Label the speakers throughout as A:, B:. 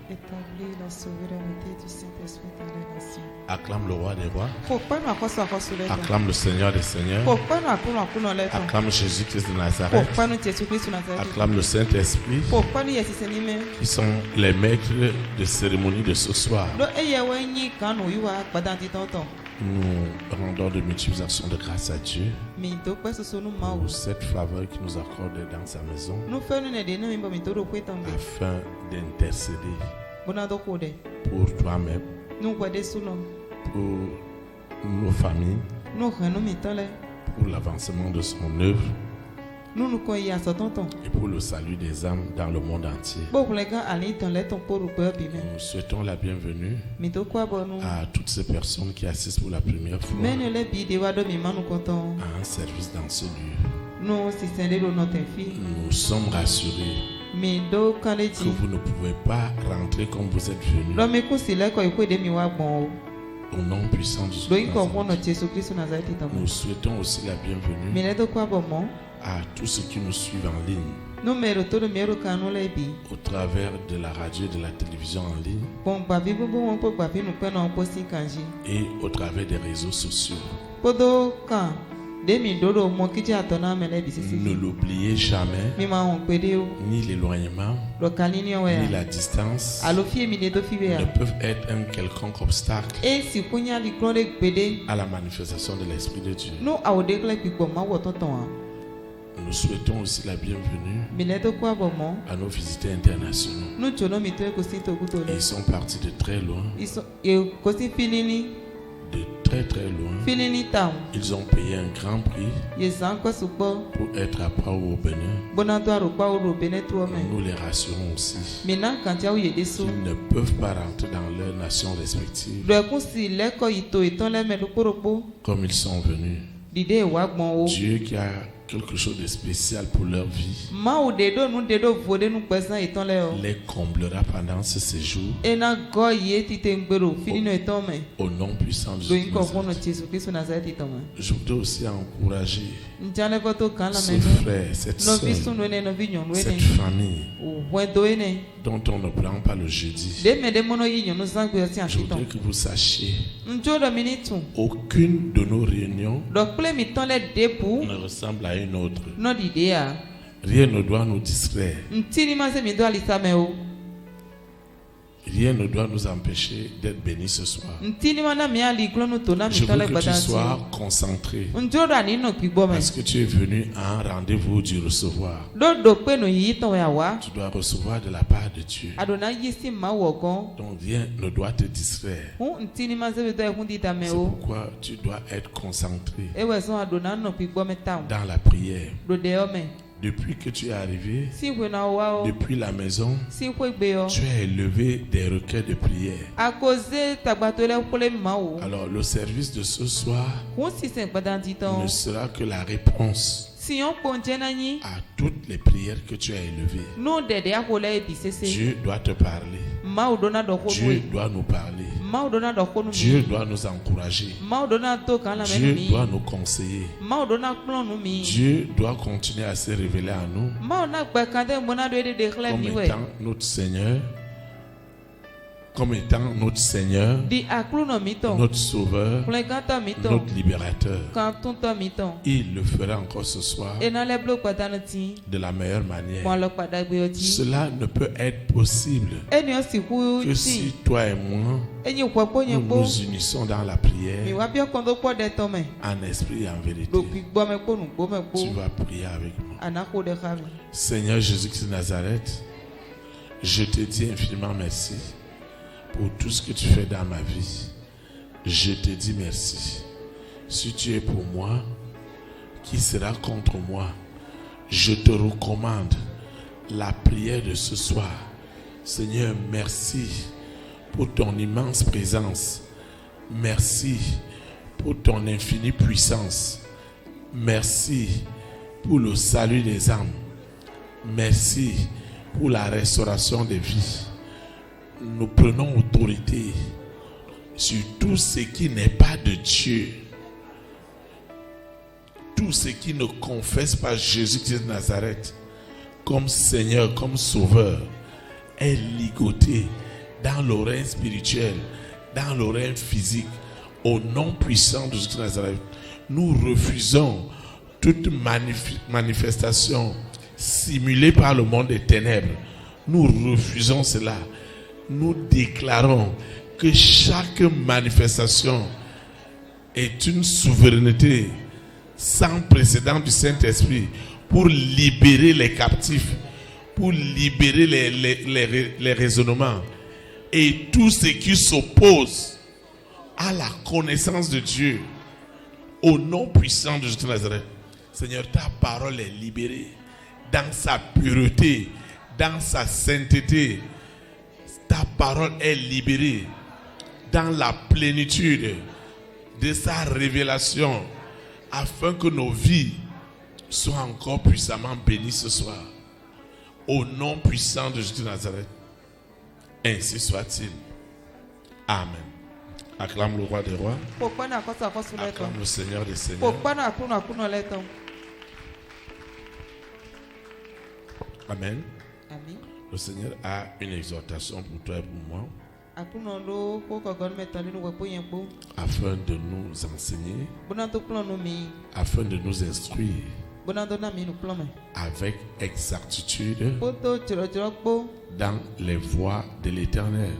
A: Établis la souveraineté du Saint-Esprit dans les nations.
B: Acclame le roi des rois.
A: Pokpano akoso akoso leto.
B: Acclame le Seigneur des seigneurs.
A: Pokpano akuno leto.
B: Acclame Jésus-Christ de Nazareth.
A: Pokpano Jésus-Christ Nazareth.
B: Acclame le Saint-Esprit,
A: Pokpano Yesusenime.
B: qui sont les maîtres de cérémonie de ce soir.
A: Do eyewenyi kanu yiwa padandi tonton.
B: Nous rendons de multiples actions de grâce à Dieu
A: Mi do peso sonu mawo.
B: pour cette faveur qu'il nous accorde dans sa maison
A: Nu fenu ne de no mi bo mi todo kwetambe.
B: afin d'intercéder
A: Bona do kode.
B: pour toi-même,
A: Nu kwade suno.
B: pour nos familles,
A: Nu hanu mi tole.
B: pour l'avancement de son œuvre
A: Nu nu ko ya so tonton.
B: et pour le salut des âmes dans le monde entier.
A: Bo kulega ali ton le ton poru pe bi me.
B: Nous souhaitons la bienvenue
A: Mi do kwa bonu.
B: à toutes ces personnes qui assistent pour la première fois
A: Mene le bi de wa do mi manu konton.
B: à un service dans ce lieu.
A: Nu si sende do no te fi.
B: Nous sommes rassurés
A: Mi do
B: que
A: kaleji.
B: vous ne pouvez pas rentrer comme vous êtes venus
A: Lo mi ku si le ko ikwe de mi wa gbon o.
B: au nom puissant du
A: Do yin ko
B: Seigneur.
A: won no Jésus Christ Nazareth ton.
B: Nous souhaitons aussi la
A: Mi
B: bienvenue
A: le do kwa bo mo.
B: à tous ceux qui nous suivent en ligne
A: Número todo mero kanu le bi.
B: au travers de la radio et de la télévision en ligne
A: Bon babi bobo won po babi nu pe na po si kanji.
B: et au travers des réseaux sociaux.
A: Podo kan de mi dodo mo kiji atona mele bi sisi.
B: Ne l'oubliez jamais,
A: Mi ma hon pede o.
B: ni l'éloignement,
A: Lo kalini o
B: ni
A: ya.
B: la distance
A: Alo fie mi de do fi be
B: ne
A: ya.
B: peuvent être un quelconque obstacle
A: E si kunya li klon de pede.
B: à la manifestation de l'Esprit de Dieu.
A: Nu awode kle pigbo ma wo tonton a.
B: Nous souhaitons aussi la bienvenue
A: Mi le do kwa bo mo.
B: à nos visiteurs internationaux.
A: Nu chono mi to ko si to guto le.
B: Ils sont partis de très loin,
A: Iso e ko si filini.
B: de très très loin.
A: Filini town.
B: Ils ont payé un grand prix
A: Ye zan ko supo.
B: pour être à Pau au Bénin.
A: Bona do aro pa oro bene tuo me.
B: Nous les rassurons aussi
A: Mina kantia u ye desu.
B: qu'ils ne peuvent pas rentrer dans leurs nations respectives
A: Do ekun si leko ito iton le me luporopo.
B: comme ils sont venus.
A: Dide wa gbon o.
B: Dieu qui a quelque chose de spécial pour leur vie
A: Ma o de do nu de do vode nu pesan iton le o.
B: les comblera pendant ce séjour
A: Ena go ye tite ngbero fini no iton me.
B: au nom puissant de
A: Do yin ko fono
B: Jésus.
A: Jésus Christ Nazareth iton me.
B: Je voudrais aussi encourager
A: Njane ko to kan la
B: ce
A: me.
B: frère, cette
A: No
B: soeur,
A: vi sunu ne no vi nyon
B: cette
A: ne.
B: famille
A: O wen do ene.
B: dont on ne prend pas le jeudi.
A: De me de mono yi nyon zangbe si
B: Je
A: achiton.
B: voudrais que vous sachiez,
A: Njo do minitu.
B: aucune de nos réunions
A: Do ple mi ton le depu.
B: ne ressemble à une autre.
A: No dide a.
B: Rien ne doit nous distraire.
A: Ntini ma se mi do alisa me o.
B: Rien ne doit nous empêcher d'être bénis ce soir.
A: Ntini ma na mi ali klonu to na mi
B: Je
A: ton
B: veux
A: le
B: que tu
A: gbadanti.
B: sois concentré
A: Njo do ani no pigbo me.
B: parce que tu es venu à un rendez-vous du recevoir.
A: Do pe no yi ton ya wa.
B: Tu dois recevoir de la part de Dieu.
A: Adona yi si ma wo gan.
B: Donc rien ne doit te distraire.
A: Hu ntini ma se be do ehun di ta me
B: C'est
A: o.
B: pourquoi tu dois être concentré
A: Ewe son adona no pigbo me ta.
B: dans la prière.
A: Do de o me.
B: Depuis que tu es arrivé,
A: Si we na wa o.
B: depuis la maison,
A: Si we gbe o.
B: tu as élevé des requêtes de prière.
A: A cause tagbato le kole ma o.
B: Alors le service de ce soir
A: Hu si se gbadanti ton.
B: ne sera que la réponse
A: Si on ponje na ni.
B: à toutes les prières que tu as élevées.
A: No de a kole e bi sese.
B: Dieu doit te parler.
A: Ma o dona do ko
B: Dieu
A: we.
B: doit nous parler.
A: Ma o dona do ko nu
B: Dieu
A: mi.
B: doit nous encourager.
A: Ma o dona to kan la me
B: Dieu
A: mi.
B: doit nous conseiller.
A: Ma o dona klon nu mi.
B: Dieu doit continuer à se révéler à nous
A: Ma o na gba kan de mona do de khle
B: comme
A: mi we.
B: étant notre Seigneur, comme étant notre Seigneur,
A: Di aklu no mi ton.
B: notre Sauveur,
A: Kle kan to mi ton.
B: notre Libérateur.
A: Kan ton to mi ton.
B: Il le fera encore ce soir
A: E na le blo padana ti.
B: de la meilleure
A: Mo
B: manière.
A: lo pada gbe o ti.
B: Cela ne peut être possible
A: Eni o si ku
B: que
A: ti.
B: si toi et moi,
A: Enyi popo
B: nous
A: yen po.
B: nous unissons dans la
A: Mi
B: prière
A: wa bi o kon do po de to me.
B: en esprit et en vérité.
A: Do pi gbo me po nu gbo me po.
B: Tu vas prier avec moi.
A: Anako de kha mi.
B: Seigneur Jésus-Christ de Nazareth, je te dis infiniment merci pour tout ce que tu fais dans ma vie. Je te dis merci. Si tu es pour moi, qui sera contre moi? Je te recommande la prière de ce soir. Seigneur, merci pour ton immense présence. Merci pour ton infinie puissance. Merci pour le salut des âmes. Merci pour la restauration des vies. Nous prenons autorité sur tout ce qui n'est pas de Dieu. Tout ce qui ne confesse pas Jésus-Christ de Nazareth comme Seigneur, comme Sauveur, est ligoté, dans le règne spirituel, dans le règne physique, au nom puissant de Jésus de Nazareth, nous refusons toute manifestation simulée par le monde des ténèbres. Nous refusons cela. Nous déclarons que chaque manifestation est une souveraineté sans précédent du Saint-Esprit pour libérer les captifs, pour libérer les raisonnements et tout ce qui s'oppose à la connaissance de Dieu. Au nom puissant de Jésus de Nazareth, Seigneur, ta parole est libérée dans sa pureté, dans sa sainteté. Ta parole est libérée dans la plénitude de sa révélation, afin que nos vies soient encore puissamment bénies ce soir. Au nom puissant de Jésus de Nazareth, ainsi soit-il. Amen. Acclame le roi des rois. Acclame le Seigneur des seigneurs. Amen.
A: Amen.
B: Le Seigneur a une exhortation pour toi et pour moi, afin de nous enseigner, afin de nous instruire avec exactitude dans les voies de l'Éternel.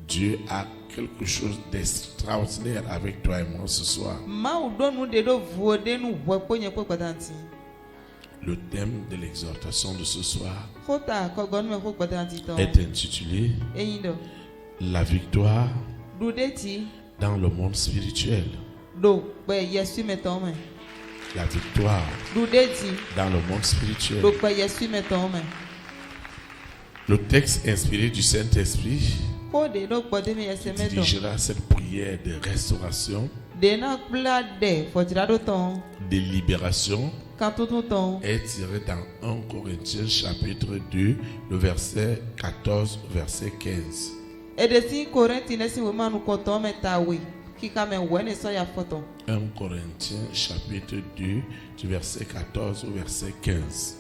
B: Dieu a quelque chose d'extraordinaire avec toi et moi ce soir. Le thème de l'exhortation de ce soir est intitulé La victoire dans le monde spirituel. La victoire dans le monde spirituel. Le texte inspiré du Saint-Esprit dirigera cette prière de restauration, de libération, est tiré dans 1 Corinthiens chapitre 2, le verset 14, verset 15. 1 Corinthiens chapitre 2, du verset 14 au verset 15.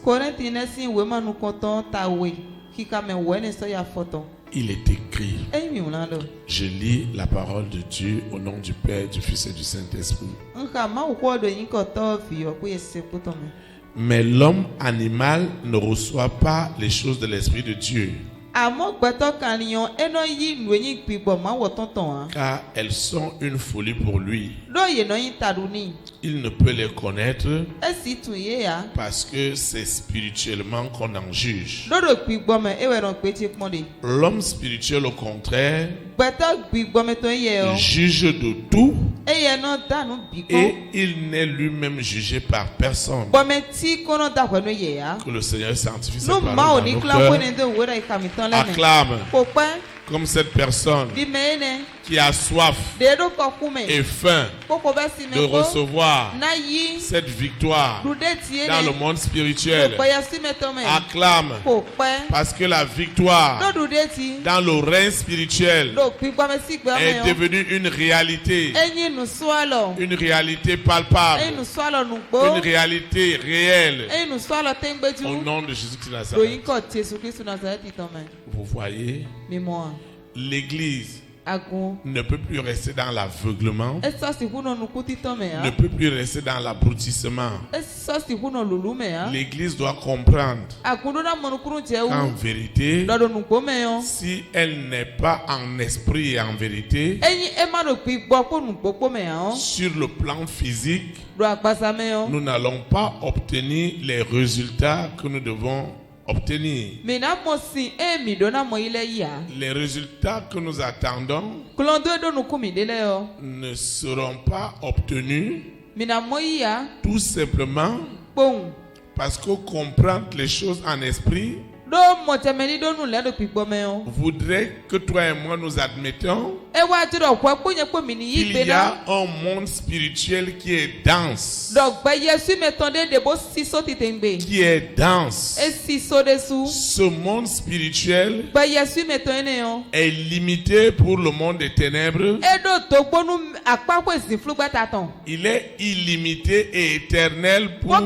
B: Il est écrit, je lis la parole de Dieu au nom du Père, du Fils et du Saint-Esprit. Mais l'homme animal ne reçoit pas les choses de l'Esprit de Dieu, car elles sont une folie pour lui. Il ne peut les connaître parce que c'est spirituellement qu'on en juge. L'homme spirituel, au contraire, juge de tout et il n'est lui-même jugé par personne. Que le Seigneur sanctifie sa parole dans nos cœurs. Acclame comme cette personne qui a soif et faim de recevoir cette victoire dans le monde spirituel. Acclame parce que la victoire dans le règne spirituel est devenue une réalité palpable, une réalité réelle au nom de Jésus de Nazareth. Vous voyez, l'Église ne peut plus rester dans l'aveuglement, ne peut plus rester dans l'abrutissement. L'Église doit comprendre qu'en vérité, si elle n'est pas en esprit et en vérité, sur le plan physique, nous n'allons pas obtenir les résultats que nous devons obtenir. Les résultats que nous attendons ne seront pas obtenus tout simplement parce que comprendre les choses en esprit voudrait que toi et moi nous admettons qu'il y a un monde spirituel qui est dense. Qui est dense. Ce monde spirituel est limité pour le monde des ténèbres. Il est illimité et éternel pour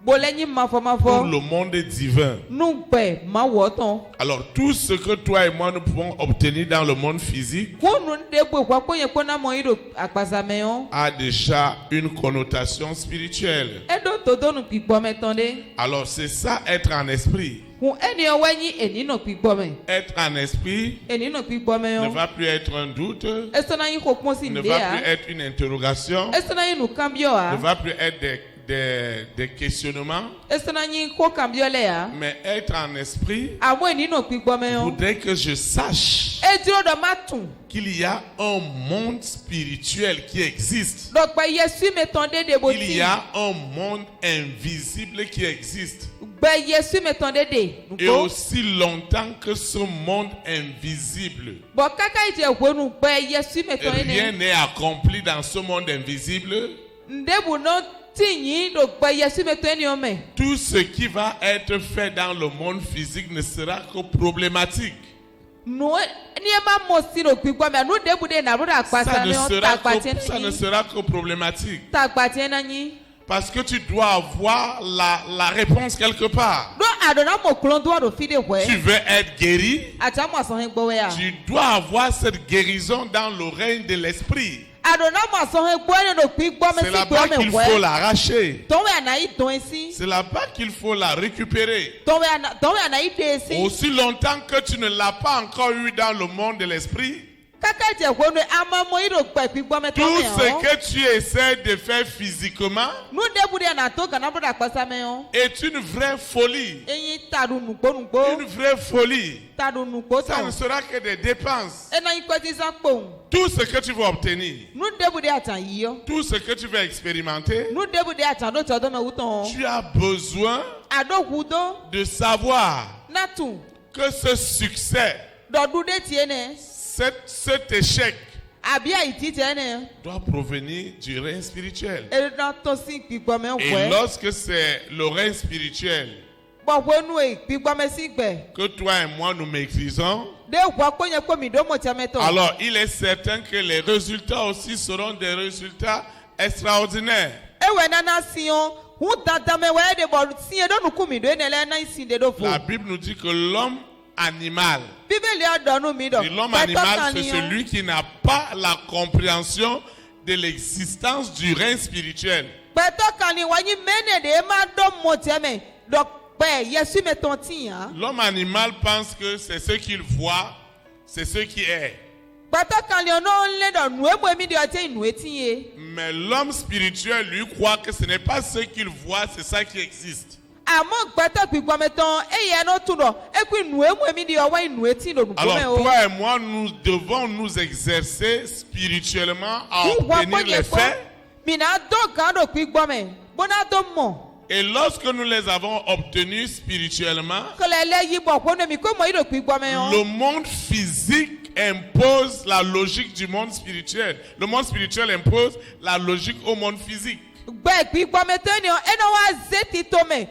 A: Bolenyi
B: pour
A: mafo.
B: le monde divin.
A: Nugbe ma woton.
B: Alors, tout ce que toi et moi nous pouvons obtenir dans le monde physique
A: Kunu ndebo kwa kwenye kona moido akpasameyon.
B: a déjà une connotation spirituelle.
A: Edo todonu pikpo metonde.
B: Alors, c'est ça, être en esprit.
A: Kun eni owenyi eni no pikpo me.
B: Être en esprit
A: Eni no pikpo
B: ne
A: meyon.
B: va plus être un doute,
A: Esona yi kokponsi
B: ne va
A: ndea.
B: plus être une interrogation,
A: Esona yi nu kambio
B: ne
A: a.
B: va plus être des questionnements,
A: Esona yi ko kambio le a.
B: mais être en esprit
A: Amo eni no pikpo meyon.
B: voudrait que je sache
A: Ediro do matun.
B: qu'il y a un monde spirituel qui existe.
A: Donc ba Yesu metonde de boti.
B: Il y a un monde invisible qui existe.
A: Ba Yesu metonde de.
B: Et
A: Nuko.
B: aussi longtemps que ce monde invisible,
A: Bo kaka ije kwenu ba Yesu metonde
B: rien
A: ne.
B: n'est accompli dans ce monde invisible,
A: Ndebu no tinyi do ba Yesu metonde ome.
B: tout ce qui va être fait dans le monde physique ne sera que problématique.
A: No niema mosi do pikpo me no debu de na roda
B: Ça ne
A: akpasa
B: sera
A: me
B: que, sera que problématique.
A: ta akpatien na nyi.
B: Parce que tu dois avoir la réponse quelque part.
A: Do adona mo klondo do fide hwe.
B: Tu veux être guéri,
A: Acha mo aso hen gbowe ya.
B: tu dois avoir cette guérison dans le règne de l'esprit.
A: Adona mo aso hen gbowe do pikpo me
B: C'est
A: si
B: là-bas
A: gbo
B: qu'il
A: me
B: faut
A: hwe.
B: l'arracher.
A: Ton we anai don esi.
B: C'est là-bas qu'il faut la récupérer.
A: Ton we anai de esi.
B: Aussi longtemps que tu ne l'as pas encore eu dans le monde de l'esprit,
A: Kaka je kwenu ama mo ido gba pikpo me to
B: tout
A: me
B: ce
A: o.
B: que tu essaies de faire physiquement
A: No debu de na to kana roda akpasa me o.
B: est une vraie folie.
A: Eyin tadu nugbo nugbo.
B: Une vraie folie.
A: Tadu nugbo
B: Ça
A: ton.
B: ne sera que des dépenses.
A: Ena yi kweti san kpon.
B: Tout ce que tu vas obtenir,
A: No debu de atan yi yo.
B: tout ce que tu vas expérimenter,
A: No debu de atan do todo me wuton.
B: tu as besoin
A: Ado hudo
B: de savoir
A: natu.
B: que ce succès,
A: Do dude tie ne.
B: cet échec
A: Abi aiti tie ne.
B: doit provenir du règne spirituel.
A: E na to si pikpo me
B: Et
A: hwe.
B: lorsque c'est le règne spirituel
A: Bo wenu e pikpo me si gbe.
B: que toi et moi nous maîtrisons,
A: De hwa konye ko mi do mo tia me to.
B: alors il est certain que les résultats aussi seront des résultats extraordinaires.
A: Ewe nana sion. Hu tata me we de bo si e do nu ku mi do ne le na si de do fo.
B: La Bible nous dit que l'homme animal,
A: Bíbélì adonu mi do.
B: et l'homme animal, c'est celui qui n'a pas la compréhension de l'existence du règne spirituel.
A: Pẹ̀tọ́ kan ni wọ́n yí mẹ́nẹ̀ de máa dọ́ mọ̀ tẹ́ mẹ́ dọ̀pẹ́ yẹsù mi tán tì yàn.
B: L'homme animal pense que c'est ce qu'il voit, c'est ce qui est.
A: Pẹ̀tọ́ kan ni ọ̀nà ńlẹ̀ dọ̀ nù ébò mi di ọtí ìnù etí yẹ.
B: Mais l'homme spirituel, lui, croit que ce n'est pas ce qu'il voit, c'est ça qui existe.
A: Àmọ́ pẹ̀tọ́ pípọ̀ mi tán eyín ẹnu tún dọ̀ ekú ìnù ébò mi di ọwọ́ ìnù etí lòdù kó mẹ́
B: Alors,
A: o.
B: toi et moi, nous devons nous exercer spirituellement à obtenir les faits.
A: Mìnà dọ̀ kan dọ̀ pípọ̀ mi bọ́nà tó mọ̀.
B: Et lorsque nous les avons obtenus spirituellement,
A: Kọlẹ̀ lẹ́ yí bọ̀ kó mi kó mọ̀ ìdò pípọ̀ mi o.
B: le monde physique impose la logique du monde spirituel. Le monde spirituel impose la logique au monde physique.
A: Gbẹ̀ pípọ̀ mi tẹ́ ni ọ ẹnu wa zé ti tó mi.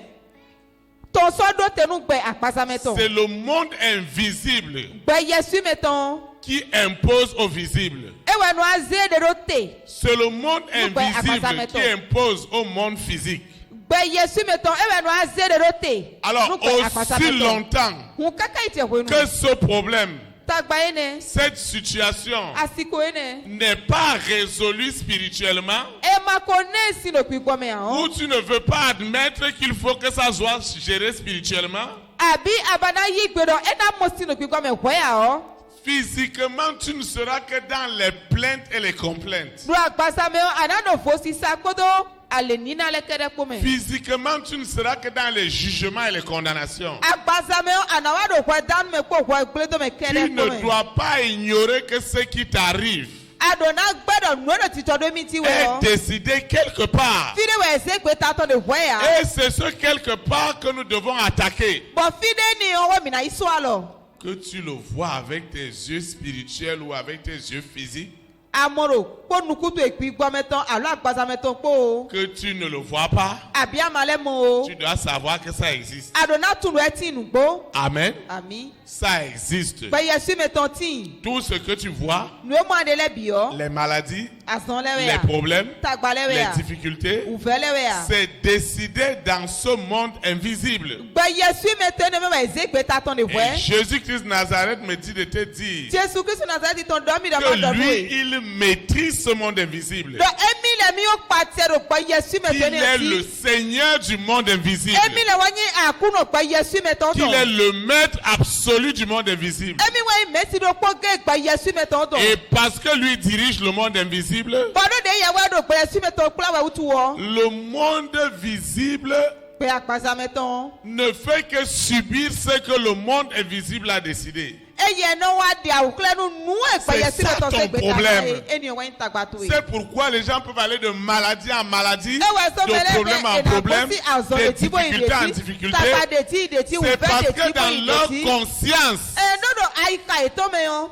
A: Tọ́sọ́dọ̀ tẹnu gbẹ̀ àpàsà mi tán.
B: C'est le monde invisible
A: Gbẹ̀ yẹsù mi tán.
B: qui impose au visible.
A: Ewe nu azé de do te.
B: C'est le monde
A: Nous,
B: invisible
A: Abasameto.
B: qui impose au monde physique.
A: Gbẹ̀ yẹsù mi tán ewe nu azé de do te.
B: Alors,
A: Nu gbẹ̀ àpàsà mi
B: aussi
A: tán.
B: longtemps
A: Hun kaka ite hwenu.
B: que ce problème,
A: Tagba ye ne.
B: cette situation
A: Asiko ye ne.
B: n'est pas résolu spirituellement,
A: E ma ko ne si no pípọ̀ mi
B: ou
A: hàn.
B: tu ne veux pas admettre qu'il faut que ça soit géré spirituellement,
A: Àbí abana yi gbẹdọ̀ ẹ náà mo si no pípọ̀ mi hwẹ́ yà ọ́.
B: physiquement, tu ne seras que dans les plaintes et les complaintes.
A: Du àgbàsá mi hàn ànánà fò sísá kótó àlè nínú alẹ́ kẹ́dẹ́ kó mi.
B: Physiquement, tu ne seras que dans les jugements et les condamnations.
A: Àgbàsá mi hàn ànáwádò hwẹ́ dánú mi kó hwẹ́ gbẹ́dọ̀ mi
B: Tu
A: kẹ́dẹ́ kó
B: ne
A: mi.
B: dois pas ignorer que ce qui t'arrive
A: Adona gbẹdọ̀ nu ẹ̀dọ̀ títọ́ dó mi ti wẹ̀
B: est
A: ọ́.
B: décidé quelque part.
A: Fide wẹ̀ ẹ̀sẹ̀ gbé tatọ́ de hwẹ́ yà.
B: Et c'est ce quelque part que nous devons attaquer.
A: Bọ̀ fide ni ọwọ́ mi náà isọ́ àlọ́.
B: Que tu le vois avec tes yeux spirituels ou avec tes yeux physiques,
A: amoro po nukutu ekpi gbometon alo agbazameton po
B: que tu ne le vois pas,
A: abi amalemo
B: tu dois savoir que ça existe.
A: adona tunu etinu gbo
B: Amen.
A: ami
B: Ça existe.
A: pe yesu meton tin
B: Tout ce que tu vois,
A: nu mo adele bio
B: les maladies,
A: azon lewe
B: les
A: ya
B: problèmes,
A: tagbalewe
B: les
A: ya
B: difficultés,
A: uvelewe ya
B: c'est décidé dans ce monde invisible.
A: pe yesu meton ne me ezegbe taton de
B: Et
A: voix
B: Jésus-Christ Nazareth me dit de te dire
A: Jésus Christ Nazareth ton domi de
B: que
A: ma
B: lui,
A: domi
B: il maîtrise ce monde invisible.
A: do emi le mi o patero pe yesu
B: Il
A: meton
B: est
A: ne
B: le
A: ti
B: Seigneur du monde invisible.
A: emi le wanyi akuno pe yesu meton
B: Il
A: to
B: est le maître absolu du monde invisible.
A: emi wa mesi do po ge pe yesu meton to
B: Et parce que lui dirige le monde invisible,
A: bodo de yawo do pe yesu meton kula wa utu wo
B: le monde visible
A: pe akpasa meton
B: ne fait que subir ce que le monde invisible a décidé.
A: eye no wa di awukle nu e pe
B: C'est
A: yesu
B: ça
A: meton
B: ton
A: se gbe
B: problème.
A: ta eni wa ntagba to e
B: C'est pourquoi les gens peuvent aller de maladie en maladie,
A: ewe so
B: de
A: mele
B: problème en problème,
A: si azo
B: de
A: de ti bo
B: difficulté en
A: ide
B: difficulté.
A: taba de ti ide ti
B: C'est
A: uve
B: parce
A: de
B: que
A: ti bo
B: dans leur
A: ide ti
B: conscience,
A: dodo aika eto me yo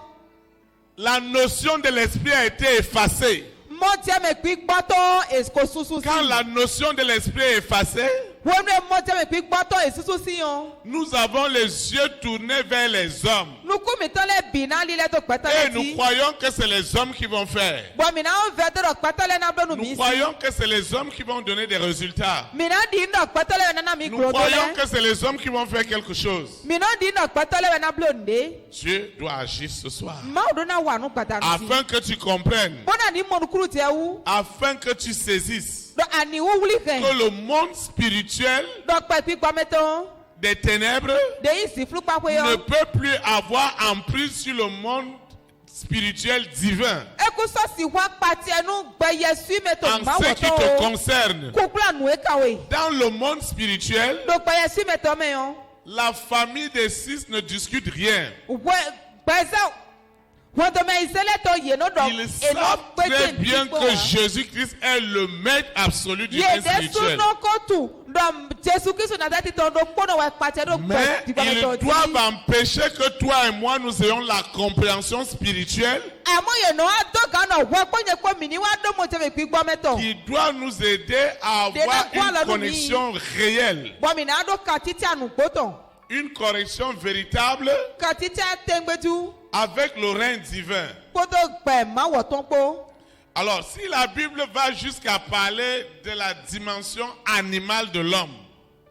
B: la notion de l'esprit a été effacée.
A: mo je me pi gboto esko susu
B: Quand
A: si
B: la notion de l'esprit est effacée,
A: wonu mo je me pi gboto esusu si yo
B: nous avons les yeux tournés vers les hommes.
A: nuku mi tole bina lile to peta
B: Et
A: le
B: nous
A: ti
B: croyons que c'est les hommes qui vont faire.
A: bo mi na o ve to peta le na blonu
B: Nous
A: mi si
B: croyons que c'est les hommes qui vont donner des résultats.
A: mi na di no peta le na na mi
B: Nous
A: kro
B: croyons
A: dole
B: que c'est les hommes qui vont faire quelque chose.
A: mi na di no peta le na blonde
B: Dieu doit agir ce soir.
A: ma o do na wa nu peta si
B: Afin que tu comprennes,
A: bona ni mo nukuru te wu
B: afin que tu saisisses
A: do ani wo wuli
B: que
A: kan
B: le monde spirituel
A: do pe pi gbometon
B: des ténèbres
A: de isi flu papo yo
B: ne peut plus avoir emprise sur le monde spirituel divin
A: ekuso si wa pati enu gbe yesu meton
B: en
A: ma
B: ce
A: wo
B: qui te
A: to
B: concerne.
A: kukula nu e kawe
B: Dans le monde spirituel,
A: do gbe yesu meton me yo
B: la famille des six ne discute rien.
A: gbèsè wọ́n tó mẹ ìṣẹ̀lẹ̀ tó yé ló dọ̀
B: Ils savent très bien que Jésus-Christ est le maître absolu du monde
A: yéde
B: spirituel.
A: súnú kóòtù dọ̀ jésù kristu nàdá ti tọ̀ dọ̀ kpọ́nà wà pàṣẹ dọ̀
B: Mais ils doivent empêcher que toi et moi nous ayons la compréhension spirituelle
A: àmọ́ yẹn náà àdọ́gà náà wọ́n kpọ́nyẹ kpọ́ mi ní wàá dọ́ mọ̀ tẹ́lẹ̀ kpí gbọ́ mẹ́tọ̀
B: qui doit nous aider à avoir une connexion réelle,
A: bọ́mi náà dọ́ ka títí ànú gbótọ̀
B: une connexion véritable
A: ka títí àtẹ̀gbẹ́jú
B: avec le règne divin.
A: kótó gbẹ̀ má wọ̀ tán kpó.
B: Alors, si la Bible va jusqu'à parler de la dimension animale de l'homme,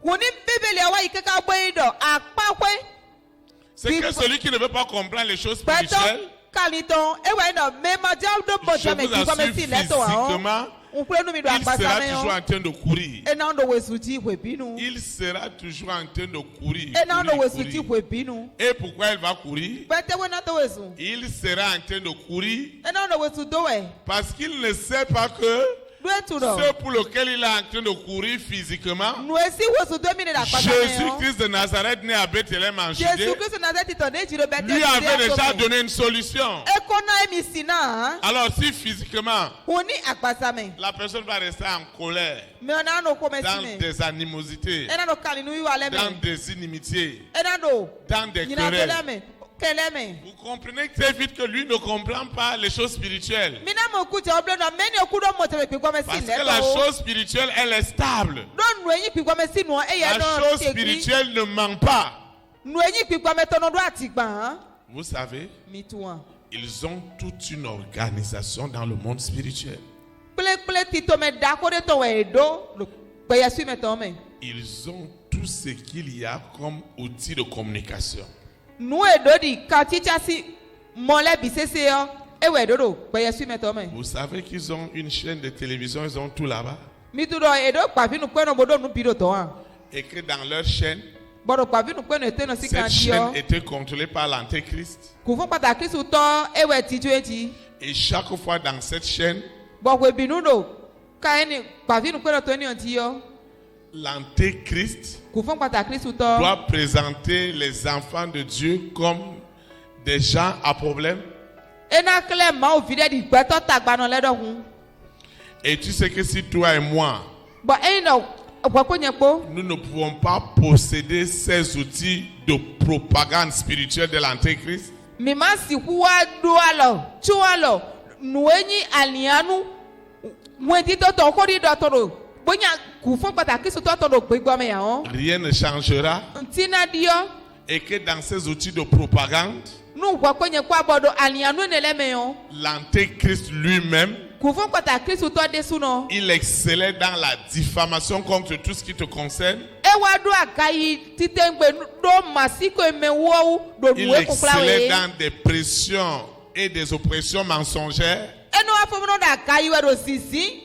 A: kò ní bíbélì ọwọ́ yìí kíkà gbé yìí dọ̀ àpáwé
B: c'est que celui qui ne veut pas comprendre les choses
A: pẹ̀tọ́
B: spirituelles,
A: kàlítàn ewé yìí dọ̀ mẹ́mọ́ jẹ́ ọdún bọ̀
B: je
A: jẹ́ mi
B: vous
A: kí gbọ́ mi
B: assure
A: sí lẹ́tọ̀ àwọn.
B: physiquement,
A: Nkule mi do
B: il
A: agbasa
B: sera
A: me
B: toujours
A: yo.
B: en train de courir.
A: Ena ndo wesuti hwe binu.
B: Il sera toujours en train de courir.
A: Ena ndo
B: courir,
A: wesuti
B: courir.
A: hwe binu.
B: Et pourquoi il va courir?
A: Bete we na to wesu.
B: Il sera en train de courir
A: Ena ndo wesu do we.
B: parce qu'il ne sait pas que
A: Do etu do.
B: ce pour lequel il est en train de courir physiquement,
A: Nu esi wesu do mi ne da agbasa me yo.
B: Jésus-Christ de Nazareth né à Bethléem en
A: Jésus
B: Judée,
A: Christ na zeti to ne jiro bete.
B: lui avait déjà donné une solution.
A: Eko na emi sina.
B: Alors si physiquement,
A: Oni agbasa me.
B: la personne va rester en colère,
A: Me na no ko me
B: dans
A: sine.
B: des animosités,
A: Ena do kali nu iwa le
B: dans
A: me.
B: des inimitiés,
A: Ena do.
B: dans des
A: Nyina
B: querelles,
A: tele me. Kele me.
B: vous comprenez très vite que lui ne comprend pas les choses spirituelles.
A: Mina mo ku je oblo na meni oku do mo te pe kwa me
B: Parce
A: si
B: que la
A: leto.
B: chose spirituelle, elle est stable.
A: Don nu enyi pe kwa me si nu e ye
B: La
A: do.
B: chose spirituelle ne ment pas.
A: Nu enyi pe kwa me to no do atigba.
B: Vous savez,
A: Mi tu an.
B: ils ont toute une organisation dans le monde spirituel.
A: Ple tito me da ko de to we do. Pe yesu me to me.
B: Ils ont tout ce qu'il y a comme outil de communication.
A: Nu e do di ka ticha si mole bi sese yo. E we do do. Pe yesu me to me.
B: Vous savez qu'ils ont une chaîne de télévision, ils ont tout là-bas.
A: Mi tu do e do pa fi nu pe no bodo nu bi do to an.
B: Et que dans leur chaîne,
A: Bodo pa fi nu pe no ete no si
B: cette
A: kan di
B: chaîne
A: yo.
B: était contrôlée par l'Antéchrist.
A: Ku fun pataki su to e we ti tu eti.
B: Et chaque fois dans cette chaîne,
A: Bo we bi nu do. Ka eni pa fi nu pe no to ni on ti yo.
B: l'Antéchrist
A: Ku fun pataki su to.
B: doit présenter les enfants de Dieu comme des gens à problème.
A: Ena kle ma o vide di gbe to tagba no le do hun.
B: Et tu sais que si toi et moi,
A: Bo e no opoko nye po.
B: nous ne pouvons pas posséder ces outils de propagande spirituelle de l'Antéchrist,
A: Mi ma si huwa do alo, chu alo. nuenyi alianu mwendi toto kori dotoro bonya kufon pataki so toto gbegbo me yan
B: rien ne changera
A: ntina dio
B: et que dans ces outils de propagande,
A: nu gwa kwenye kwa bodo alianu ne le me yon
B: l'antéchrist lui-même,
A: kufon pataki so to de suno
B: il excellait dans la diffamation contre tout ce qui te concerne.
A: ewa do akayi titengbe do masiko emewo do
B: Il
A: nuwe kokla
B: excellait
A: we
B: dans des pressions et des oppressions mensongères.
A: eno afomo da akayi we do sisi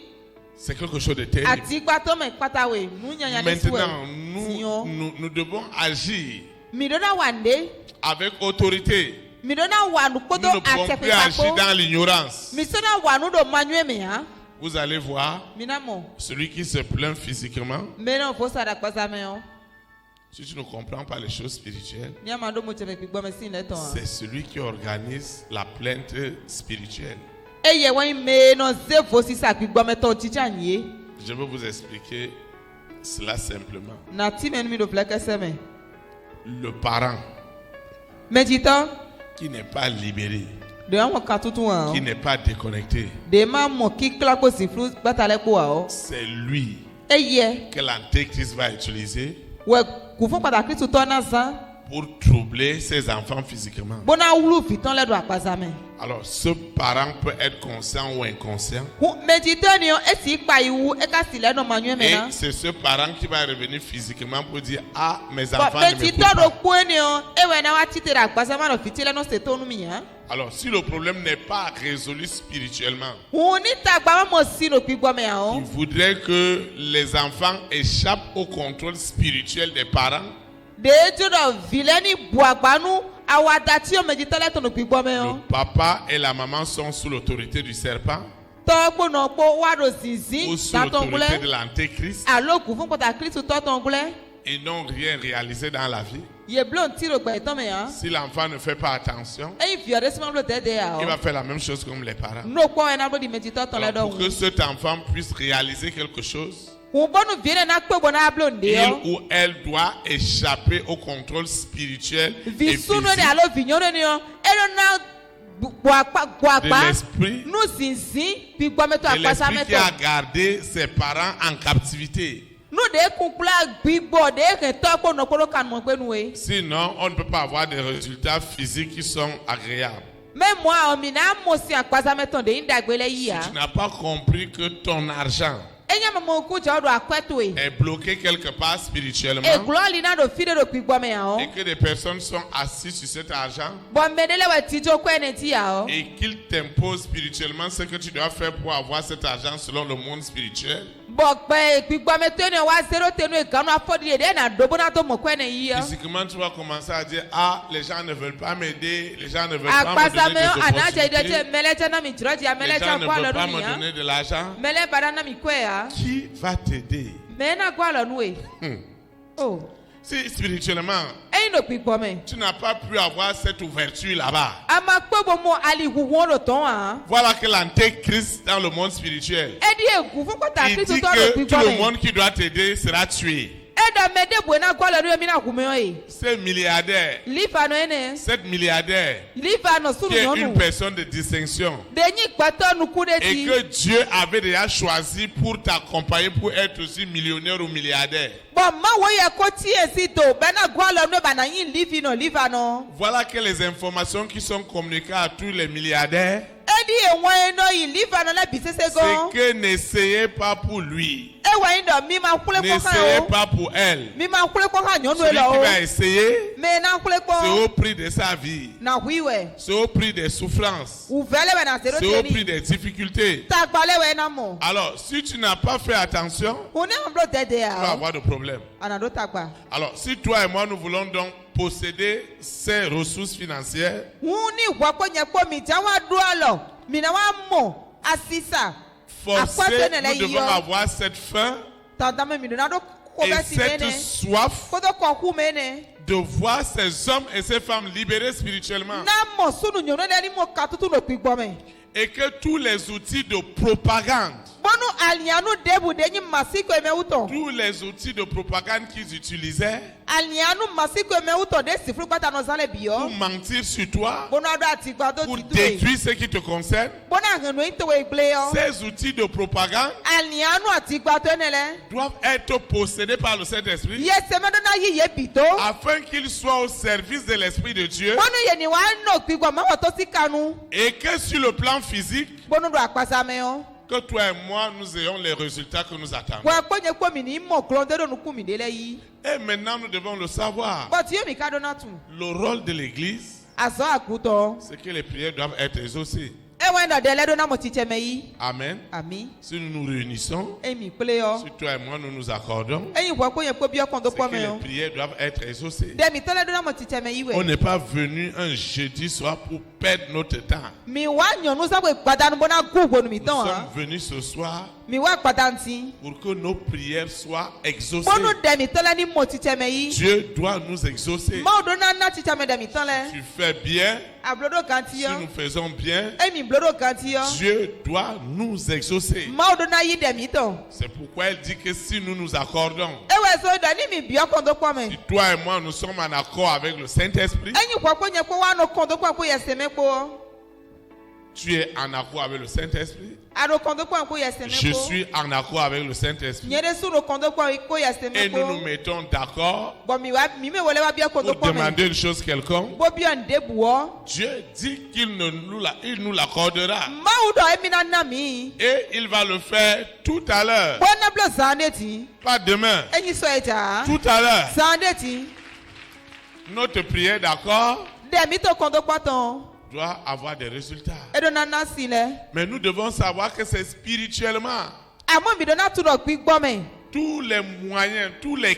B: C'est quelque chose de terrible.
A: ati gba to me pata we nu nyanya de suwe
B: Maintenant, nous devons agir
A: midona wande
B: avec autorité.
A: midona wanu
B: Nous
A: kodo
B: ne pouvons plus agir
A: atepepapo
B: dans l'ignorance.
A: misona wanu do manwe me ha
B: Vous allez voir,
A: minamo
B: celui qui se plaint physiquement,
A: meno fo sada kpasa me yo
B: si tu ne comprends pas les choses spirituelles,
A: ni amado mo chebe gbigbo me sin le ton
B: c'est celui qui organise la plainte spirituelle.
A: eye wen me no ze fo sisa gbigbo me ton chicha nye
B: Je vais vous expliquer cela simplement.
A: na ti men mi do fleke seme
B: Le parent
A: mejito
B: qui n'est pas libéré,
A: de awon ka tuntun wa
B: qui n'est pas déconnecté,
A: de ma mo ki kla ko si flu batale po wa o
B: c'est lui
A: eye
B: que l'antéchrist va utiliser
A: we kufon pataki tu to na san
B: pour troubler ses enfants physiquement.
A: bona wulu fitan le do akpasa me
B: Alors, ce parent peut être conscient ou inconscient.
A: mejito ni o esi pa iwu e ka si le no manwe me
B: Et
A: na
B: c'est ce parent qui va revenir physiquement pour dire: ah, mes
A: But
B: enfants ne
A: mejito
B: m'écoutent
A: do
B: pas.
A: po ni o ewe na wa titira akpasa ma no fitile no se to nu mi ya
B: Alors, si le problème n'est pas résolu spirituellement,
A: Uni tagba mo sino gbigbo me ya o
B: il voudrait que les enfants échappent au contrôle spirituel des parents.
A: de eju do vileni buagbanu awada ti o mejito le to no gbigbo me
B: Le
A: o
B: papa et la maman sont sous l'autorité du serpent
A: togbo no po wa do zinzin
B: ou sous
A: ta
B: l'autorité de
A: tongule
B: l'antéchrist
A: aloku fun pata Kristu to tongule
B: et n'ont rien réalisé dans la vie.
A: ye blon ti ro gbe to me ya
B: Si l'enfant ne fait pas attention,
A: e fi ore sima blo dede ya
B: il
A: o
B: va faire la même chose comme les parents.
A: no po e na blo di mejito to le
B: Alors,
A: do
B: pour que cet enfant puisse réaliser quelque chose,
A: wo bonu viene na pe bona blo nde
B: il
A: o
B: ou elle doit échapper au contrôle spirituel et
A: vi
B: physique
A: sunu ni alo vinyono ni o ero na
B: de
A: guapa
B: l'esprit,
A: nu zinzin gbigbo me to
B: de
A: akpasa
B: l'esprit
A: me
B: qui
A: to
B: a gardé ses parents en captivité.
A: nu de kunkula gbigbo de ke to po no kolo kan mo pe nu we
B: Sinon, on ne peut pas avoir des résultats physiques qui sont agréables.
A: même moi o mi na mo si akpasa me to de indagbele yi ya
B: Si tu n'as pas compris que ton argent
A: enya mo ku jo do akwetu e
B: est bloqué quelque part spirituellement
A: gloli na do fide do gbigbo me ya o
B: et que des personnes sont assises sur cet argent
A: bo medele we ti jo ko ene ti ya o
B: et qu'ils t'imposent spirituellement ce que tu dois faire pour avoir cet argent selon le monde spirituel,
A: bo pe gbigbo me to ni wa zero tenu e kanu afodi e de na do bona to mo ko ene yi ya
B: physiquement tu vas commencer à dire: ah, les gens ne veulent pas m'aider, les gens ne veulent pas me
A: akpasa
B: donner
A: me
B: des
A: anaje de
B: opportunités,
A: je melecha na mi jroji
B: les
A: melecha
B: gens ne
A: kwa
B: veulent
A: lo
B: pas
A: nu
B: me
A: ya
B: donner de l'argent.
A: mele bada na mi kwe ya
B: Qui va t'aider?
A: me na kwa lo nu e oh
B: Si spirituellement
A: eyin do gbigbo me
B: tu n'as pas pu avoir cette ouverture là-bas,
A: ama pe bo mo ali huwon lo ton ha
B: voilà que l'antéchrist dans le monde spirituel,
A: edi egu fun kota
B: il
A: Kristu
B: dit
A: to do
B: que tout
A: gbigbo
B: le
A: me
B: monde qui doit t'aider sera tué.
A: edo mede bo na kwa lo nu mi na ku me o e
B: Ces milliardaires,
A: lifa no ene
B: cette milliardaire
A: lifa no sunu
B: qui est
A: no
B: une
A: nu
B: personne de distinction
A: de nyi kpato nu ku de
B: et
A: ti
B: que Dieu avait déjà choisi pour t'accompagner pour être aussi millionnaire ou milliardaire.
A: bo ma wo ye ko ti e si to be na kwa lo nu ba na yin lifi no lifa no
B: Voilà que les informations qui sont communiquées à tous les milliardaires,
A: edi e won eno yi lifa no le bi sese go
B: c'est que n'essayez pas pour lui,
A: e wa yin do mi ma kule ko
B: n'essayez
A: kan o
B: pas pour elle.
A: mi ma kule ko kan nyonu e
B: Celui
A: lo
B: qui
A: o
B: va essayer,
A: me na kule
B: c'est
A: ko
B: au prix de sa vie,
A: na huiwe
B: c'est au prix des souffrances,
A: u vele we na zero
B: c'est au
A: teni
B: prix des difficultés.
A: ta gbale we na mo
B: Alors, si tu n'as pas fait attention,
A: o ne blo dede
B: tu vas
A: ya
B: avoir de problèmes.
A: anado tagba
B: Alors, si toi et moi, nous voulons donc posséder ces ressources financières,
A: ni wa ko nye po mi ja wa du alo mi na wa mo asisa
B: forcément, nous devons avoir cette faim
A: ta da me mi do na do ko
B: et
A: be si
B: cette
A: mene
B: soif
A: ko do ko ku mene
B: de voir ces hommes et ces femmes libérés spirituellement.
A: na mo sunu nyono le ni mo ka tutu no pigbo me
B: Et que tous les outils de propagande
A: Bonu alianu debu denyi masiko emeuto.
B: Tous les outils de propagande qu'ils utilisaient
A: Alianu masiko emeuto de sifru kwata no zale
B: pour
A: bio.
B: mentir sur toi,
A: Bono ado atigwado
B: pour
A: titwe.
B: détruire ce qui te concerne.
A: Bona ngeno itewe igbleo.
B: Ces outils de propagande
A: Alianu atigwado enele.
B: doivent être possédés par le Saint-Esprit
A: Yes, semedona yi yebito.
B: afin qu'ils soient au service de l'Esprit de Dieu
A: Bono yeni wa no pigwa mawo to sikanu.
B: et que sur le plan physique,
A: Bono do akpasameo.
B: que toi et moi, nous ayons les résultats que nous attendons.
A: Wa kwenye kwa mini mo klonde do nukumi dele yi.
B: Et maintenant, nous devons le savoir.
A: But yo mi kado na tu.
B: Le rôle de l'Église,
A: Aso akuto.
B: c'est que les prières doivent être exaucées.
A: Ewe ndo dele do na mo chicheme yi.
B: Amen.
A: Ami.
B: Si nous nous réunissons,
A: Emi pleo.
B: si toi et moi, nous nous accordons,
A: Eyi wa kwenye kwa bio kondo
B: c'est
A: kwa
B: que les
A: meo.
B: prières doivent être exaucées.
A: Demi tele do na mo chicheme yi
B: On
A: we.
B: n'est pas venu un jeudi soir pour perdre notre temps.
A: Mi wa nyonu sa we kpadanu bona gugo nu mi
B: Nous
A: ton
B: sommes
A: ha.
B: venus ce soir
A: Mi wa kpadanti.
B: pour que nos prières soient exaucées.
A: Bonu demi tele ni mo chicheme yi.
B: Dieu doit nous exaucer.
A: Ma do na chicheme demi tele.
B: Tu fais bien,
A: Ablodo ganti
B: si
A: yo.
B: nous faisons bien,
A: Emi blodo ganti yo.
B: Dieu doit nous exaucer.
A: Ma do na yi demi ton.
B: C'est pourquoi elle dit que si nous nous accordons,
A: Ewe so do ni mi bio kondo kwa me.
B: si toi et moi nous sommes en accord avec le Saint-Esprit,
A: Enyi kwa kwenye kwa wa no kondo kwa ko yeseme ko.
B: tu es en accord avec le Saint-Esprit,
A: Ado kondo kwa ko yeseme ko.
B: je suis en accord avec le Saint-Esprit,
A: Nyere su no kondo kwa ko
B: et
A: yeseme
B: nous nous
A: ko.
B: mettons d'accord
A: Bon mi me wole wa bio kondo
B: pour
A: kwa me.
B: demander une chose quelconque.
A: Bo bio ndebuo.
B: Dieu dit qu'il nous l'accordera
A: Ma udo emi na na mi.
B: et il va le faire tout à l'heure,
A: Bona blo zaneti.
B: pas demain,
A: Enyi so eja.
B: tout à l'heure.
A: Zaneti.
B: Notre prière d'accord
A: Demi to kondo kwa ton.
B: doit avoir des résultats.
A: Edo na na sile.
B: Mais nous devons savoir que c'est spirituellement.
A: Amo mi do na tu do gbigbo me.
B: Tous les moyens, tous les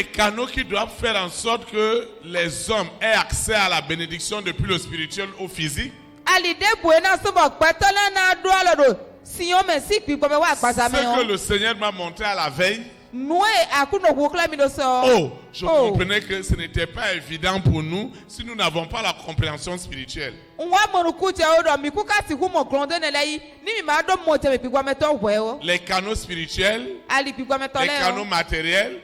B: canaux qui doivent faire en sorte que les hommes aient accès à la bénédiction depuis le spirituel au physique,
A: Alidebu ena so bo petole na do alodo. Si o me si gbigbo me wa akpasa me
B: ce que
A: o.
B: le Seigneur m'a montré à la veille,
A: Noe akuno wukla mi do so.
B: oh, je comprenais que ce n'était pas évident pour nous si nous n'avons pas la compréhension spirituelle.
A: Nwa monuku je odo mi kuka si hu mo klonde ne lei. Ni mi ma do mo te me gbigbo me to we o.
B: Les canaux spirituels,
A: Ali gbigbo me to
B: les
A: le
B: canaux
A: o.
B: matériels,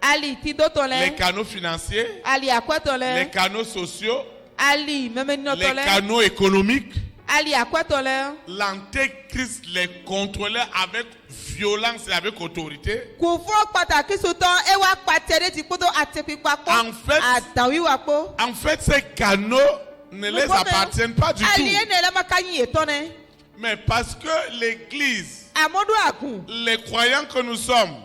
A: Ali ti do to
B: les
A: le.
B: canaux financiers,
A: Ali akweto
B: les
A: le.
B: canaux sociaux,
A: Ali meme no
B: les
A: to le.
B: canaux économiques.
A: Ali akweto le.
B: L'antéchrist les contrôlait avec violence et avec autorité.
A: Kufo pataki sutan e wa patere ti kodo atepipa po.
B: En fait-
A: Atawi wa po.
B: En fait, ces canaux ne les appartiennent pas du
A: Ali
B: tout.
A: ene la makanyi etone.
B: Mais parce que l'Église,
A: Amodu akun.
B: les croyants que nous sommes,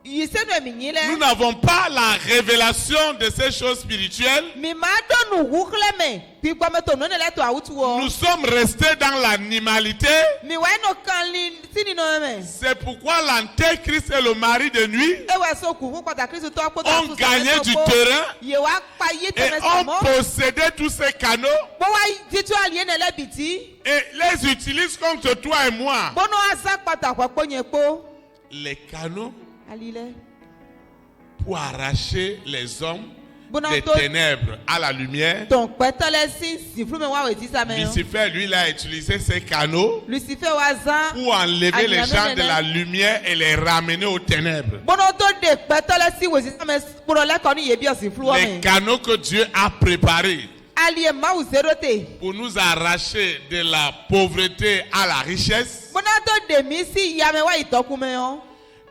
A: Yisenu eminyi
B: nous
A: le.
B: n'avons pas la révélation de ces choses spirituelles.
A: Mi ma do nu wukle me. Gbigbo me to no ne le to awutu o.
B: Nous sommes restés dans l'animalité.
A: Mi wa no kanli sini no me.
B: C'est pourquoi l'antéchrist et le mari de nuit
A: E wa so kufo pataki sutan po
B: ont gagné du terrain
A: Ye wa pa ye
B: et
A: tene
B: ont
A: samo.
B: possédé tous ces canaux
A: Bo wa jitu ali ene le biti.
B: et les utilisent contre toi et moi.
A: Bono asa patakwa ponye po.
B: Les canaux
A: Ali le.
B: pour arracher les hommes
A: Bono
B: des
A: to
B: ténèbres à la lumière.
A: ton petole si sifru me wa we ti sa me.
B: Lucifer, lui, il a utilisé ces canaux
A: Lucifer wa zan.
B: pour enlever les gens de la lumière et les ramener aux ténèbres.
A: Bono to de petole si we ti sa me. Bono le koni ye bi o sifru
B: Les
A: me.
B: canaux que Dieu a préparés
A: Ali e ma uzerote.
B: pour nous arracher de la pauvreté à la richesse.
A: Bono to de mi si ya me wa itoku me o.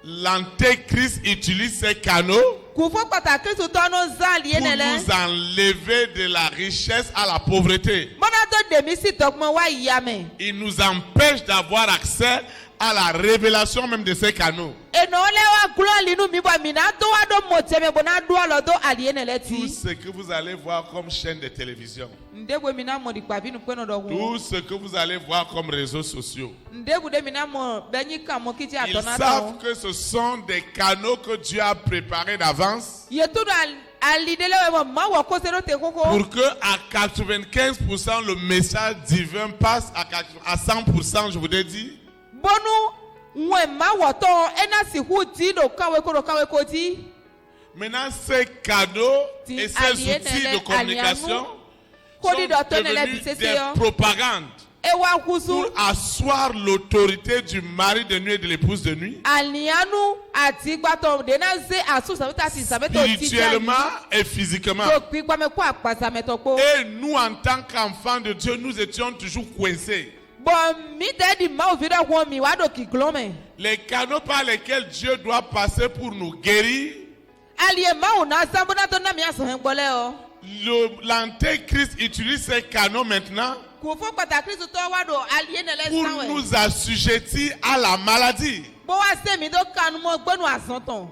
B: L'antéchrist utilise ces canaux
A: Kufo pataki sutan no zan ali
B: pour
A: ene le.
B: nous enlever de la richesse à la pauvreté.
A: Bono to de mi si itoku me wa ya me.
B: Il nous empêche d'avoir accès à la révélation même de ces canaux.
A: Eno le wa glo ali nu mi bo mi na do wa do mo teme bo na do lo do ali ene le
B: Tout
A: ti.
B: ce que vous allez voir comme chaîne de télévision,
A: Ndegwe mi na mo di pa bi nu pe no do hu.
B: tout ce que vous allez voir comme réseaux sociaux,
A: Ndegwe de mi na mo benyi kan mo kiti
B: ils
A: atona
B: savent
A: to.
B: que ce sont des canaux que Dieu a préparés d'avance
A: Ye tu do ali de le mo ma wo ko zero te koko.
B: pour que à 95% le message divin passe à 100%, je vous ai dit.
A: Bonu nwe ma wo to ena si hu ti do kawe ko ti.
B: Maintenant, ces canaux et ces
A: Aliénele,
B: outils de communication
A: Kodi do
B: sont
A: to ne le
B: devenus
A: bisese
B: des
A: yo.
B: propagandes.
A: ewa kusu
B: pour asseoir l'autorité du mari de nuit et de l'épouse de nuit,
A: alianu ati gbato dena ze asu sameto ati sameto
B: spirituellement et physiquement.
A: pi kwa me ko akpasameto po
B: Et nous, en tant qu'enfants de Dieu, nous étions toujours coincés.
A: bon mi de di ma ovida wo mi wa do kiglome
B: Les canaux par lesquels Dieu doit passer pour nous guérir,
A: aliye ma una sambona to na mi asan gbole o
B: l'antéchrist utilise ces canaux maintenant
A: ko fo pataki to wa do aliye ne le
B: pour
A: sanwe
B: nous assujettir à la maladie.
A: bo wa se mi do kanu mo gbenu asanton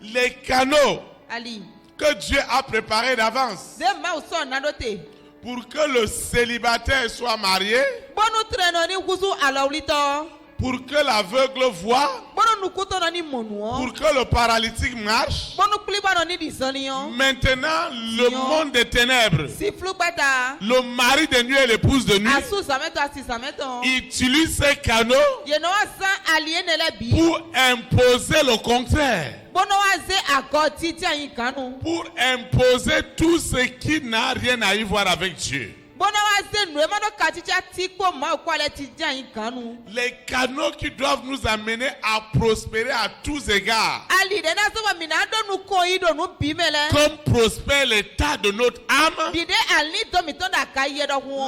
B: Les canaux
A: ali
B: que Dieu a préparés d'avance
A: de ma o so na do te
B: pour que le célibataire soit marié,
A: bonu treno ni kusu alawlito
B: pour que l'aveugle voie,
A: bonu nukuto na ni monu o
B: pour que le paralytique marche.
A: bonu kliba na ni disanion
B: Maintenant, le monde des ténèbres,
A: si flu bata
B: le mari de nuit et l'épouse de nuit,
A: asu sameto ati sameto
B: utilise ces canaux
A: ye no wa san aliye ne le bi
B: pour imposer le contraire,
A: bono wa ze agoti ti ayin kanu
B: pour imposer tout ce qui n'a rien à y voir avec Dieu.
A: bono wa ze nu e ma do katicha ti ko ma ko ale ti ti ayin kanu
B: Les canaux qui doivent nous amener à prospérer à tous égards,
A: ali de na so wa mi na do nu ko yi do nu bi mele
B: comme prospère l'état de notre âme.
A: bi de ali do mi to da ka ye do hu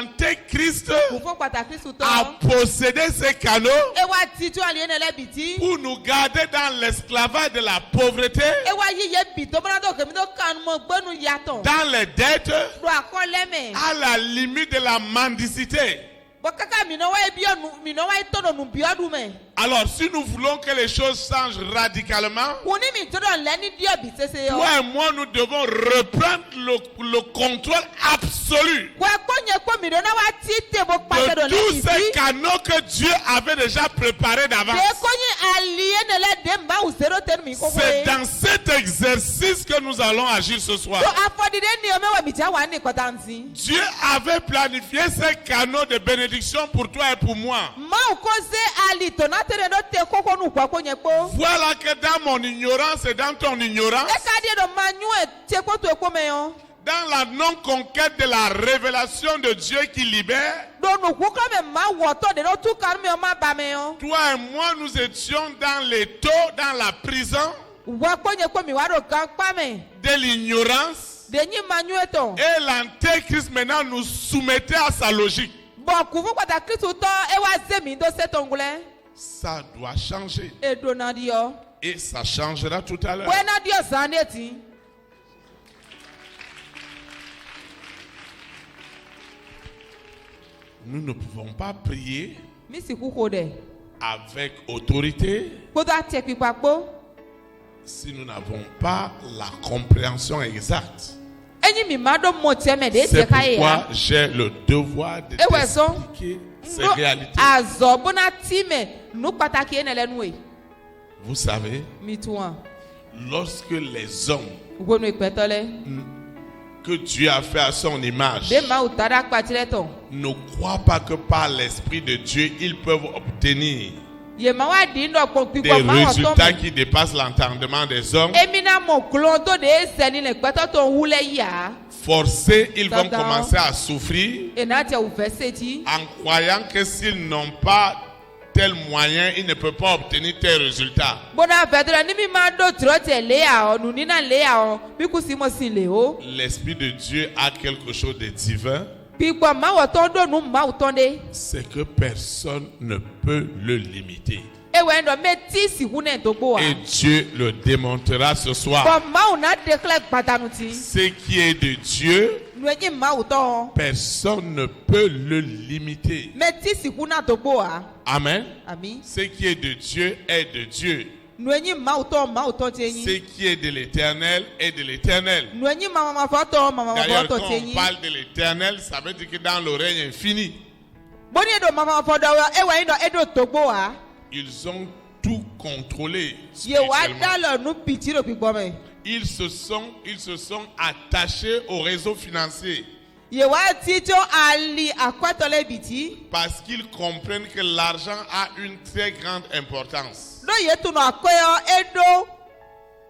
B: L'antéchrist
A: ko fo pataki su to
B: a possédé ces canaux
A: e wa ti tu aliye ne le bi ti
B: pour nous garder dans l'esclavage de la pauvreté,
A: e wa yi ye bi to bona do ke mi do kanu mo gbenu yaton
B: dans les dettes,
A: do akole me
B: à la limite de la mendicité.
A: bo kaka mi no wa e bi onu mi no wa e to no nu bi odu me
B: Alors, si nous voulons que les choses changent radicalement,
A: kuni mi to do le ni dio bi sese yo
B: toi et moi, nous devons reprendre le contrôle absolu
A: wa ko nye ko mi do na wa ti te bo pase do
B: de
A: le
B: tous
A: bi
B: ces
A: ti
B: canaux que Dieu avait déjà préparés
A: de
B: d'avance.
A: ko nyi aliye ne le de ma u zero ten mi ko
B: C'est
A: we
B: dans cet exercice que nous allons agir ce soir.
A: so afodi de ni o me wa mi ja wa ni kotanti
B: Dieu avait planifié ces canaux de bénédiction pour toi et pour moi.
A: ma u ko se ali to na tere do te koko nu kwa ko nye po
B: Voilà que dans mon ignorance et dans ton ignorance,
A: e ka die do ma nyu e te ko to e ko me yo
B: dans la non-conquête de la révélation de Dieu qui libère,
A: do nu ku ko me ma wo to de do tu kan me o ma ba me yo
B: toi et moi, nous étions dans les taux, dans la prison
A: wa ko nye ko mi wa do kan pa me
B: de l'ignorance.
A: de nyi ma nyu e to
B: Et l'antéchrist maintenant nous soumettait à sa logique.
A: bon ku fu pataki su to e wa ze mi do se tongule
B: Ça doit changer.
A: e do na dio
B: Et ça changera tout à l'heure.
A: we na dio zaneti
B: Nous ne pouvons pas prier
A: mi si ku ko de
B: avec autorité
A: ko da te pipakpo
B: si nous n'avons pas la compréhension exacte.
A: enyi mi ma do mo te me de te
B: C'est
A: ka ye
B: pourquoi j'ai le devoir de
A: Eh ouais, son.
B: t'expliquer ces
A: no
B: réalités.
A: azo bona ti me nu pataki ene le nu e
B: Vous savez,
A: mi tu an
B: lorsque les hommes
A: gonu ipetole
B: que Dieu a fait à son image
A: de ma utada kpatile ton
B: ne croient pas que par l'Esprit de Dieu, ils peuvent obtenir
A: ye ma wa di ndo ko
B: des
A: pipo ma wa to
B: résultats
A: me
B: qui dépassent l'entendement des hommes.
A: emi na mo klon to de seni le kpeto to wule ya
B: Forcés, ils vont
A: Tonton.
B: commencer à souffrir
A: e na te u veseti
B: en croyant que s'ils n'ont pas tel moyen, ils ne peuvent pas obtenir tel résultat.
A: bona vedra ni mi ma do tro te le ya o nu ni na le ya o bi ku si mo sin le o
B: L'Esprit de Dieu a quelque chose de divin,
A: pipo ma wa to do nu ma u ton de
B: c'est que personne ne peut le limiter.
A: e we ndo me ti si hune to gbo wa
B: Et Dieu le démontrera ce soir.
A: bon ma u na declare patanu ti
B: Ce qui est de Dieu,
A: nu enyi ma u to
B: personne ne peut le limiter.
A: me ti si huna to gbo wa
B: Amen.
A: ami
B: Ce qui est de Dieu est de Dieu.
A: nu enyi ma u to ti
B: Ce
A: enyi
B: qui est de l'Éternel est de l'Éternel.
A: nu enyi ma fo to ma
B: D'ailleurs,
A: fo
B: quand
A: to ti
B: on
A: enyi
B: parle de l'Éternel, ça veut dire que dans le règne infini,
A: boni do ma fo do e we ndo e do to gbo wa
B: ils ont tout contrôlé
A: ye wa
B: spirituellement.
A: da lo nu piti do pipo me
B: Ils se sont attachés au réseau financier
A: ye wa ti to ali akwatole biti
B: parce qu'ils comprennent que l'argent a une très grande importance.
A: do ye tu no akoyo e do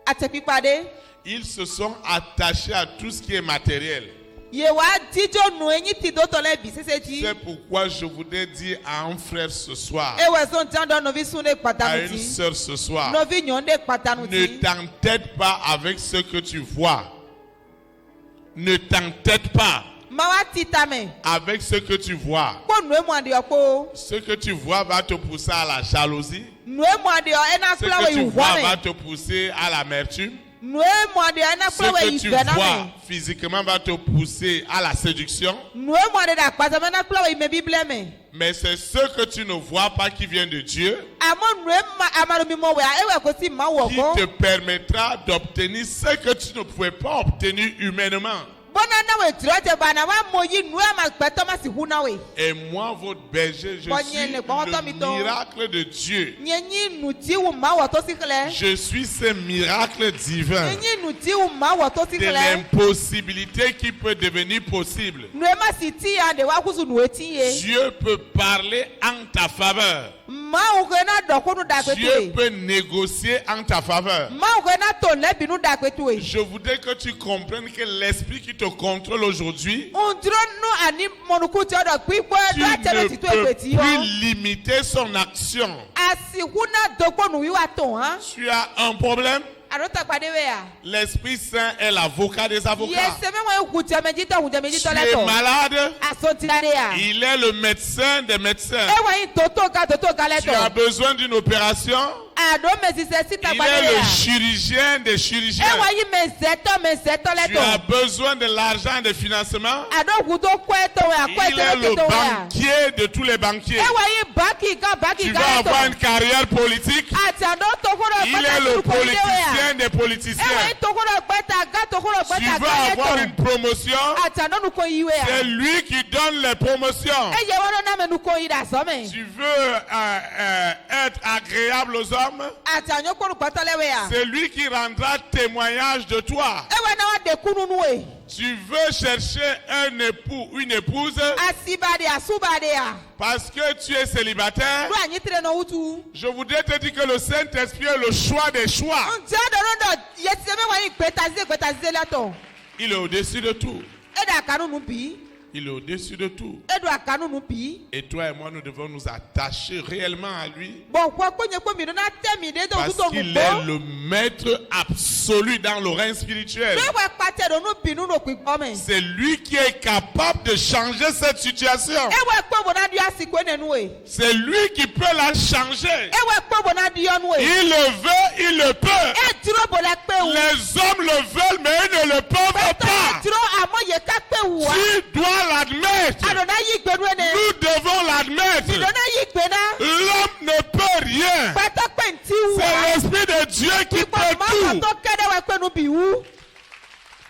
A: atepipade
B: Ils se sont attachés à tout ce qui est matériel.
A: Yewa dijo nu enyi ti do tole bi sese ti.
B: C'est pourquoi je voudrais dire à un frère ce soir,
A: Ewe son tando novi sune
B: à une
A: patanuti.
B: sœur ce soir,
A: Novi nyonde
B: ne
A: patanuti.
B: t'entête pas avec ce que tu vois. Ne t'entête pas
A: Mawa titame.
B: avec ce que tu vois.
A: Ko nu emu adi oko.
B: Ce que tu vois va te pousser à la jalousie.
A: Nu emu adi ena
B: Ce
A: plawe
B: que tu vois va
A: yuwame.
B: te pousser à l'amertume.
A: Nu emu adi ena
B: Ce
A: plawe
B: que tu
A: yibena
B: vois
A: me.
B: physiquement va te pousser à la séduction.
A: Nu emu adi da kpasame na plawe ime bible me.
B: Mais c'est ce que tu ne vois pas qui vient de Dieu
A: Amo nu ema amarumi mo we ewe ko si ma wo
B: qui
A: ko.
B: te permettra d'obtenir ce que tu ne pouvais pas obtenir humainement.
A: Bona na we trote bana wa moyi nu ema gbeto ma si hu na we.
B: Et moi, votre berger, je
A: Bon,
B: suis
A: yene, bon, attends,
B: le
A: mito.
B: miracle de Dieu.
A: Nyenyi nu ti wu ma wo to si kle.
B: Je suis ce miracle divin
A: Nyenyi nu ti wu ma wo to si
B: de
A: kle.
B: l'impossibilité qui peut devenir possible.
A: Nu ema si ti ya de wa kusu nu eti ye.
B: Dieu peut parler en ta faveur.
A: Ma o ko na do ko nu da
B: Dieu
A: kwetu e.
B: peut négocier en ta faveur.
A: Ma o ko na to le binu da kwetu e.
B: Je voudrais que tu comprennes que l'esprit qui te contrôle aujourd'hui,
A: Undro nu ani monuku ti odo pipo
B: tu
A: do atero
B: ne
A: ti to
B: peux
A: ekweti yo.
B: plus limiter son action.
A: Asi huna dogbo nu wiwa to han.
B: Tu as un problème?
A: Arota pade we ya.
B: L'Esprit Saint est l'avocat des avocats.
A: Yes, me mo ku jameji to hu jameji
B: Tu
A: to le
B: es
A: to.
B: malade?
A: Asonti la de ya.
B: Il est le médecin des médecins.
A: E wa yin toto ka le
B: Tu
A: to.
B: as besoin d'une opération?
A: Ado mezi se sita
B: Il
A: pade
B: est
A: we
B: le
A: ya.
B: chirurgien des chirurgiens.
A: E wa yin mezeto le
B: Tu as
A: to.
B: besoin de l'argent de financement?
A: Ado kuto kweto we
B: Il est
A: akweto
B: le
A: le to we ya.
B: banquier de tous les banquiers.
A: E wa yin baki
B: Tu
A: ka
B: vas
A: le to.
B: avoir une carrière politique.
A: Ati ado to ko
B: Il est le politicien des
A: E wa
B: politiciens.
A: yin to ko gbeta ga to ko
B: Tu
A: gbeta
B: vas avoir
A: ga
B: une promotion.
A: Ati ado nu ko yiwe ya.
B: C'est lui qui donne les promotions.
A: E ye wono na me nu ko yi da so me.
B: Tu veux être agréable aux hommes.
A: Ati anyo ko gbeta le we ya.
B: C'est lui qui rendra témoignage de toi.
A: E wa na wa de kunu nu we.
B: Tu veux chercher un époux, une épouse,
A: Asibade asubade ya.
B: parce que tu es célibataire.
A: Do anyi tre no utu.
B: Je voudrais te dire que le Saint-Esprit est le choix des choix.
A: Nje do yesi me wa yin gbeta zi le to.
B: Il est au-dessus de tout.
A: E da kanu nu bi.
B: Il est au-dessus de tout.
A: E do akanu nu bi.
B: Et toi et moi, nous devons nous attacher réellement à lui.
A: Bon kwa konye ko mi do na te mi de do
B: Parce
A: utu to nu
B: qu'il
A: bo.
B: est le maître absolu dans le règne spirituel.
A: Do wa pate do nu bi nu no pipo me.
B: C'est lui qui est capable de changer cette situation.
A: E wa po bo na di asiko ne nu we.
B: C'est lui qui peut la changer.
A: E wa po bo na di yo nu we.
B: Il le veut, il le peut.
A: E duro bo la pe wu.
B: Les hommes le veulent, mais ils ne le peuvent pas.
A: Duro amo ye ka pe wu.
B: Tu dois l'admettre.
A: Ado na yi gbe nu ene.
B: Nous devons
A: Ido
B: l'admettre.
A: na yi gbe na.
B: L'homme ne peut rien.
A: Pata pe nti wu.
B: C'est l'Esprit de Dieu qui
A: Ipo
B: peut
A: ma
B: tout.
A: to kede wa pe nu bi wu.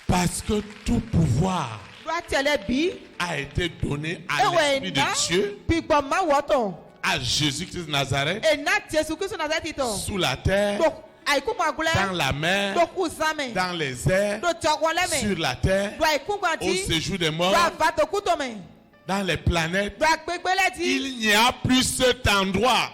B: Parce que tout pouvoir
A: Do atele bi.
B: a été donné
A: E
B: à
A: wa
B: l'Esprit
A: enda.
B: de Dieu,
A: Bi gbo ma wo to.
B: à Jésus-Christ de Nazareth,
A: E na Jesu Kristo Nazareti to.
B: sous la terre,
A: Do aiku magule.
B: dans la mer,
A: Do ku zame.
B: dans les airs,
A: Do jogole me.
B: sur la terre,
A: Do aiku
B: au
A: gbanti.
B: séjour des
A: Do
B: morts,
A: avato kuto me.
B: dans les planètes.
A: Do agbegbe ti.
B: Il n'y a plus cet endroit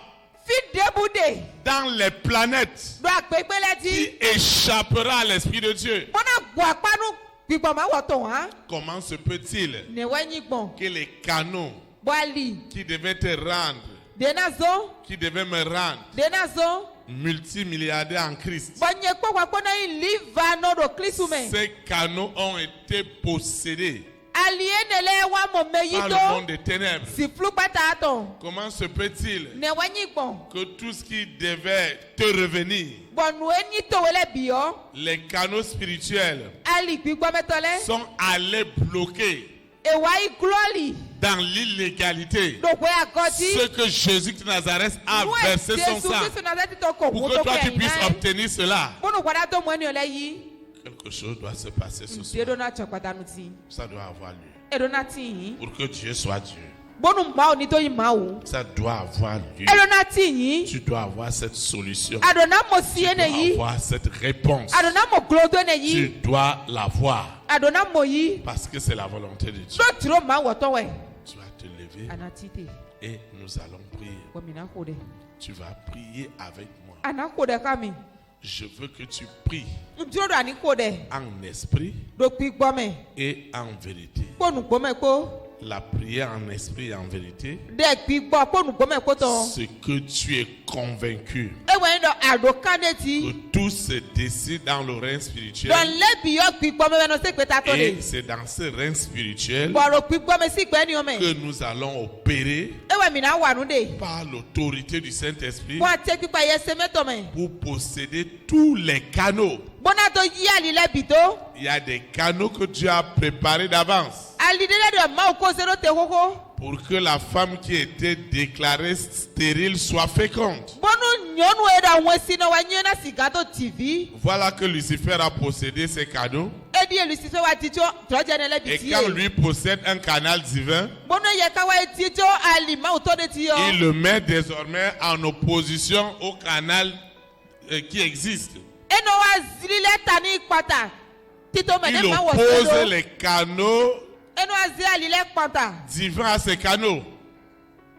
A: Fi debude.
B: dans les planètes
A: Do agbegbe
B: qui
A: ti.
B: échappera à l'Esprit de Dieu.
A: Bona gbo apanu gbigbo ma wo to han.
B: Comment se peut-il
A: Ne wa yin gbon.
B: que les canaux
A: Boali.
B: qui devaient te rendre,
A: Denazo.
B: qui devaient me rendre
A: Denazo.
B: multimilliardaire en Christ,
A: Bonye kwa kwa na yin liva no do Kristo me.
B: ces canaux ont été possédés
A: Aliene le wa mo
B: par le
A: meyito.
B: monde des ténèbres.
A: Si flu pata to.
B: Comment se peut-il
A: Ne wa yin gbon.
B: que tout ce qui devait te revenir,
A: Bonu eni to wele bio.
B: les canaux spirituels,
A: Ali gbigbo metole.
B: sont allés bloquer
A: E wa yi glory.
B: dans l'illégalité
A: Do kwe akoti.
B: ce que Jésus de Nazareth a versé son
A: Jesu
B: sang
A: Kristo Nazareti to ko
B: pour
A: wo
B: que
A: to
B: toi tu
A: kwe
B: puisses
A: ina.
B: obtenir cela.
A: Bonu kwada to mo eni ole yi.
B: Quelque chose doit se passer ce soir.
A: Dedo na chokpata nu ti.
B: Ça doit avoir lieu.
A: Edo na ti yin.
B: Pour que Dieu soit Dieu.
A: Bonu ma oni to yin ma wo.
B: Ça doit avoir lieu.
A: Edo na ti yin.
B: Tu dois avoir cette solution.
A: Adona mo si
B: Tu
A: ene
B: dois
A: yi.
B: avoir cette réponse.
A: Adona mo glodo ene
B: Tu
A: yi.
B: dois l'avoir.
A: Adona mo yi.
B: Parce que c'est la volonté de Dieu.
A: Do tiro ma wo to we.
B: Tu vas te lever
A: Anatite.
B: et nous allons prier.
A: Wo mi na ko de.
B: Tu vas prier avec moi.
A: Ana ko de ka mi.
B: Je veux que tu pries
A: Ndúró àní kò dẹ̀.
B: en esprit
A: Dòkpi gbọ́mẹ̀.
B: et en vérité.
A: Kpónù gbọ́mẹ̀ kpó.
B: La prière en esprit et en vérité,
A: Dẹ̀kpi gbọ́ kpónù gbọ́mẹ̀ kpó tán.
B: c'est que tu es convaincu
A: Ewé yín dọ̀ àdó kánẹ́tì.
B: que tout se décide dans le règne spirituel.
A: Dọ̀nlẹ́bi yọ kpi gbọ́mẹ̀ bẹ́ẹ̀ ní sèpè tatọ́
B: Et
A: de.
B: c'est dans ce règne spirituel
A: Bọ̀rọ̀ kpi gbọ́mẹ̀ sí gbẹ́ ni ọmọ.
B: que nous allons opérer
A: Ewé mi náà wà nù de.
B: par l'autorité du Saint-Esprit
A: Bọ́ àti pípa yẹ sẹ́mẹ́tọ̀ mẹ́.
B: pour posséder tous les canaux.
A: Bọ́nà tó yí àlìlẹ́bi tó.
B: Il y a des canaux que Dieu a préparés d'avance
A: Àlìdélé dọ̀ máa kó zero tẹ kókó.
B: pour que la femme qui était déclarée stérile soit féconde.
A: Bọ́nù nyɔnu yẹ dọ̀ àwọn sinna wa nyẹ́ náà sìgá tó TV.
B: Voilà que Lucifer a possédé ces canaux.
A: Edi Lucifer wa ti tso tɔjɛ ne lɛ bi
B: Et
A: ti
B: quand
A: ye.
B: lui possède un canal divin,
A: Bọ́nà yẹ káwa ye ti tso alimaw tɔ de ti yɔ.
B: il le met désormais en opposition au canal qui existe.
A: Eno wa zili lɛ ta ni kpata. Tito mɛ
B: Il
A: ne ma wɔ
B: oppose
A: sɛdo.
B: les canaux
A: Eno wa zi ali lɛ kpata.
B: divins à ces canaux.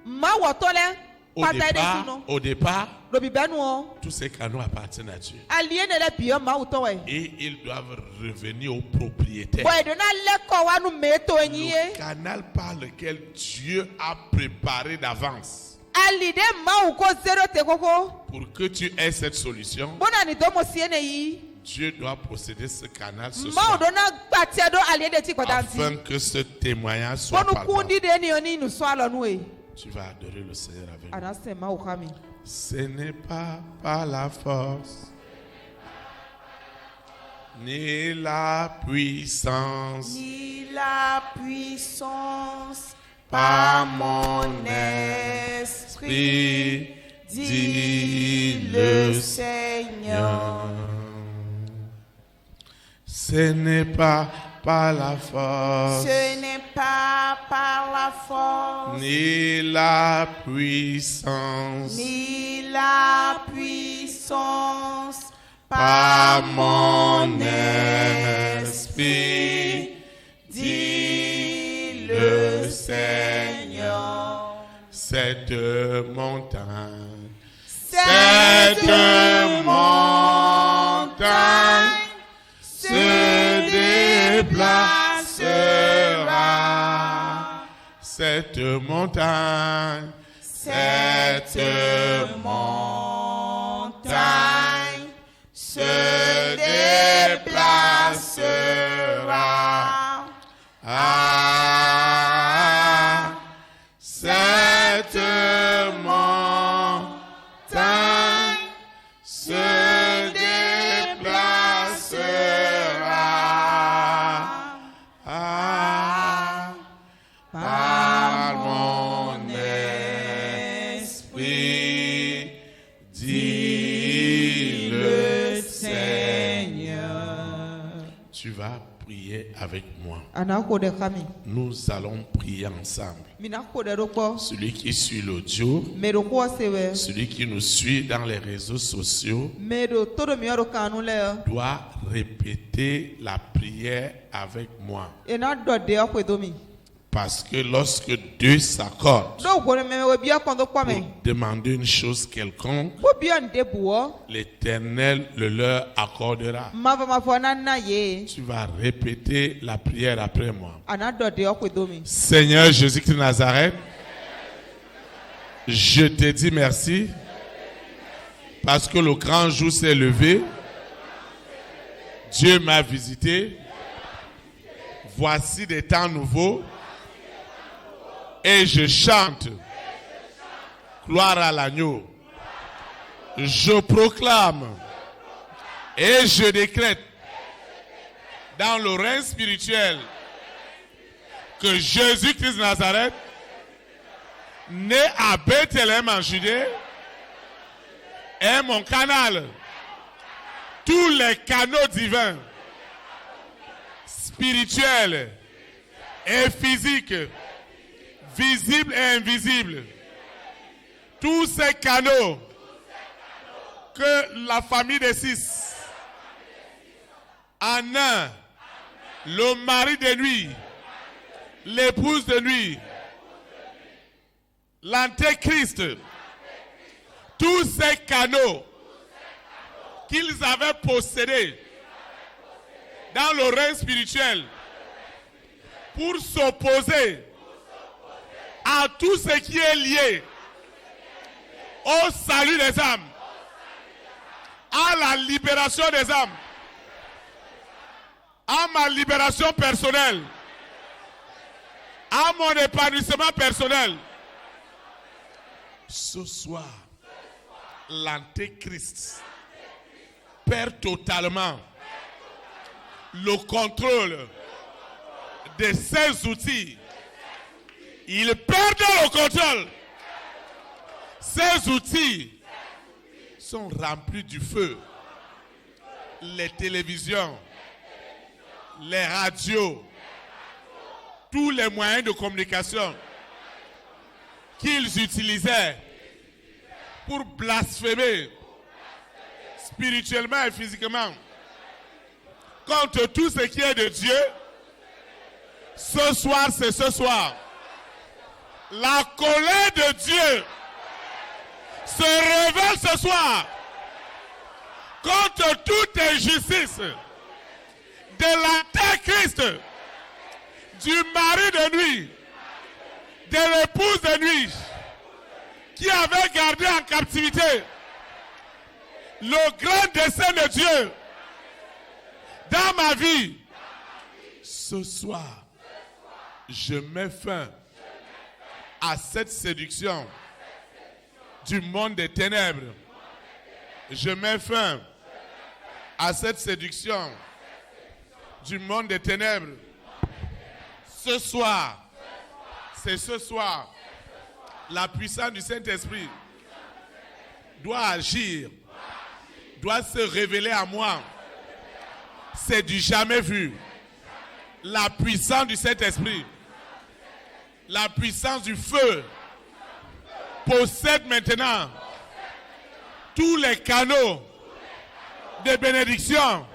A: Ma wɔ tɔ lɛ kpata yi de si nɔ.
B: Au départ,
A: Lobi bɛ nu wɔ.
B: tous ces canaux appartiennent à Dieu.
A: Ali ye ne lɛ bi yɔ ma wò tɔ wɛ.
B: Et ils doivent revenir au propriétaire.
A: Bɔn edona lɛ kɔ wa nu mɛ to enyi ye.
B: Le canal par lequel Dieu a préparé d'avance
A: Ali de ma wò ko zero te koko.
B: pour que tu aies cette solution.
A: Bọ́nà ni dɔmɔ sie ne yi.
B: Dieu doit posséder ce canal ce
A: Ma
B: soir
A: wò dona gbatiɛ do ali de ti kpata nti.
B: afin que ce témoignage soit
A: Bọ́nù
B: palpable.
A: kundi de ni oni nusɔ alɔ nu ye.
B: Tu vas adorer le Seigneur avec moi.
A: Anase ma wò ka mi.
B: Ce n'est pas par la force ni la puissance,
A: Ni la puissance
B: par mon esprit, dit le Seigneur. Ce n'est pas par la force
A: Ce n'est pas par la force
B: ni la puissance,
A: ni la puissance
B: par mon esprit, dit le Seigneur. Cette montagne, cette montagne se déplacera. Cette montagne, cette montagne se déplacera. Ah, cette montagne se déplacera. Ah, par mon esprit, dit le Seigneur. Tu vas prier avec moi.
A: Anako de kami.
B: Nous allons prier ensemble.
A: Minako de roko.
B: Celui qui suit l'audio,
A: Meroko sewe.
B: celui qui nous suit dans les réseaux sociaux,
A: Mero todo mioro kanu le.
B: doit répéter la prière avec moi.
A: Ena do de okwe domi.
B: Parce que lorsque Dieu s'accorde
A: Do gore me we bia kondo
B: pour
A: kwame.
B: demander une chose quelconque,
A: Bo bia nde buo.
B: l'Éternel le leur accordera.
A: Mava mafona na ye.
B: Tu vas répéter la prière après moi.
A: Ana do de okwe domi.
B: Seigneur Jésus-Christ de Nazareth, je te dis merci parce que le grand jour s'est levé. Dieu m'a visité. Voici des temps nouveaux. Et je chante. Gloire à l'agneau. Je proclame et je décrète dans le règne spirituel que Jésus-Christ de Nazareth, né à Bethléem en Judée, est mon canal. Tous les canaux divins, spirituels et physiques, visibles et invisibles, tous ces canaux que la famille des six, en un, le mari de nuit, l'épouse de nuit, l'antéchrist, tous ces canaux qu'ils avaient possédé dans le règne spirituel pour s'opposer à tout ce qui est lié au salut des âmes, à la libération des âmes, à ma libération personnelle, à mon épanouissement personnel. Ce soir, l'Antéchrist perd totalement le contrôle de ses outils. Il perd le contrôle. Ces outils sont remplis du feu. Les télévisions, les radios, tous les moyens de communication qu'ils utilisaient pour blasphémer spirituellement et physiquement contre tout ce qui est de Dieu. Ce soir, c'est ce soir. La colère de Dieu se révèle ce soir contre toute injustice de l'Antéchrist, du mari de nuit, de l'épouse de nuit, qui avait gardé en captivité le grand dessein de Dieu dans ma vie. Ce soir, je mets fin à cette séduction du monde des ténèbres. Je mets fin à cette séduction du monde des ténèbres. Ce soir, c'est ce soir, la puissance du Saint-Esprit doit agir, doit se révéler à moi. C'est du jamais vu. La puissance du Saint-Esprit, la puissance du feu possède maintenant tous les canaux de bénédiction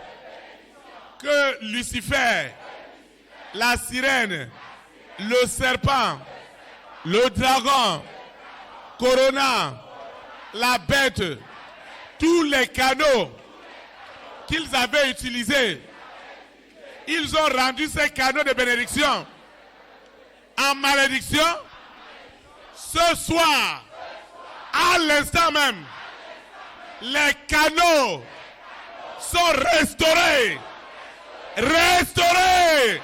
B: que Lucifer, la sirène, le serpent, le dragon, Corona, la bête, tous les canaux qu'ils avaient utilisés, ils ont rendu ces canaux de bénédiction en malédiction. Ce soir, à l'instant même, les canaux sont restaurés, restaurés,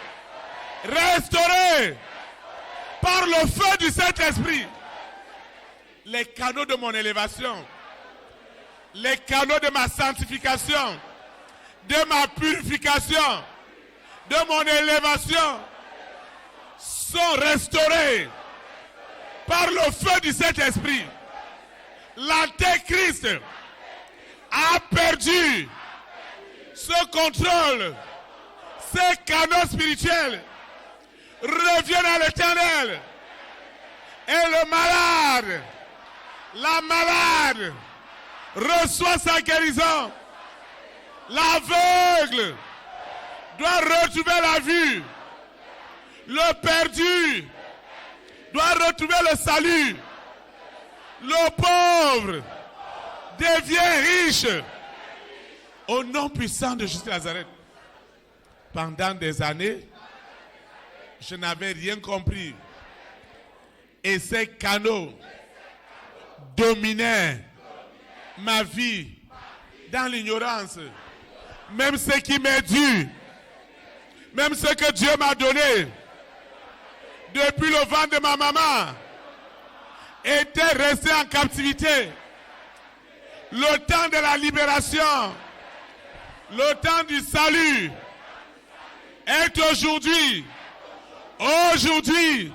B: restaurés par le feu du Saint-Esprit. Les canaux de mon élévation, les canaux de ma sanctification, de ma purification, de mon élévation sont restaurés par le feu du Saint-Esprit. L'Antéchrist a perdu ce contrôle. Ces canaux spirituels reviennent à l'Éternel. Et le malade, la malade, reçoit sa guérison. L'aveugle doit retrouver la vue. Le perdu doit retrouver le salut. Le pauvre devient riche. Au nom puissant de Jésus de Nazareth. Pendant des années, je n'avais rien compris. Et ces canaux dominaient ma vie dans l'ignorance. Même ce qui m'est dû, même ce que Dieu m'a donné depuis le ventre de ma maman était resté en captivité. Le temps de la libération, le temps du salut est aujourd'hui. Aujourd'hui,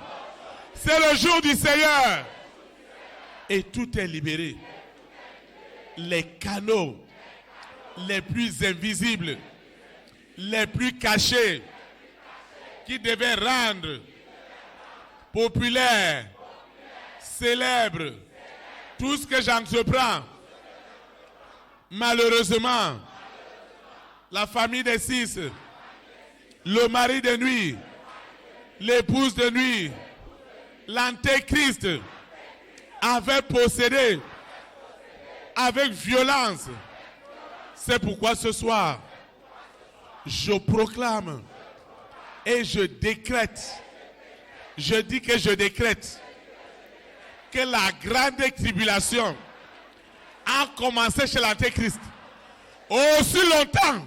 B: c'est le jour du Seigneur. Et tout est libéré. Les canaux les plus invisibles, les plus cachés, qui devaient rendre populaire, célèbre, tout ce que j'entreprends. Malheureusement, la famille des six, le mari de nuit, l'épouse de nuit, l'Antéchrist avait possédé avec violence C'est pourquoi ce soir, je proclame et je décrète. Je dis que je décrète que la grande tribulation a commencé chez l'Antéchrist. Aussi longtemps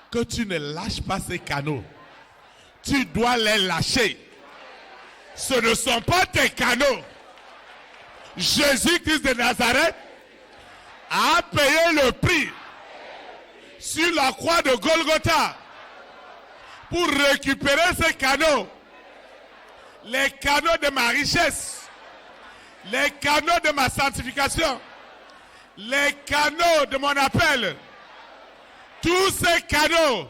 B: que tu ne lâches pas ces canaux, tu dois les lâcher. Ce ne sont pas tes canaux. Jésus-Christ de Nazareth a payé le prix sur la croix de Golgotha pour récupérer ces canaux. Les canaux de ma richesse, les canaux de ma sanctification, les canaux de mon appel, tous ces canaux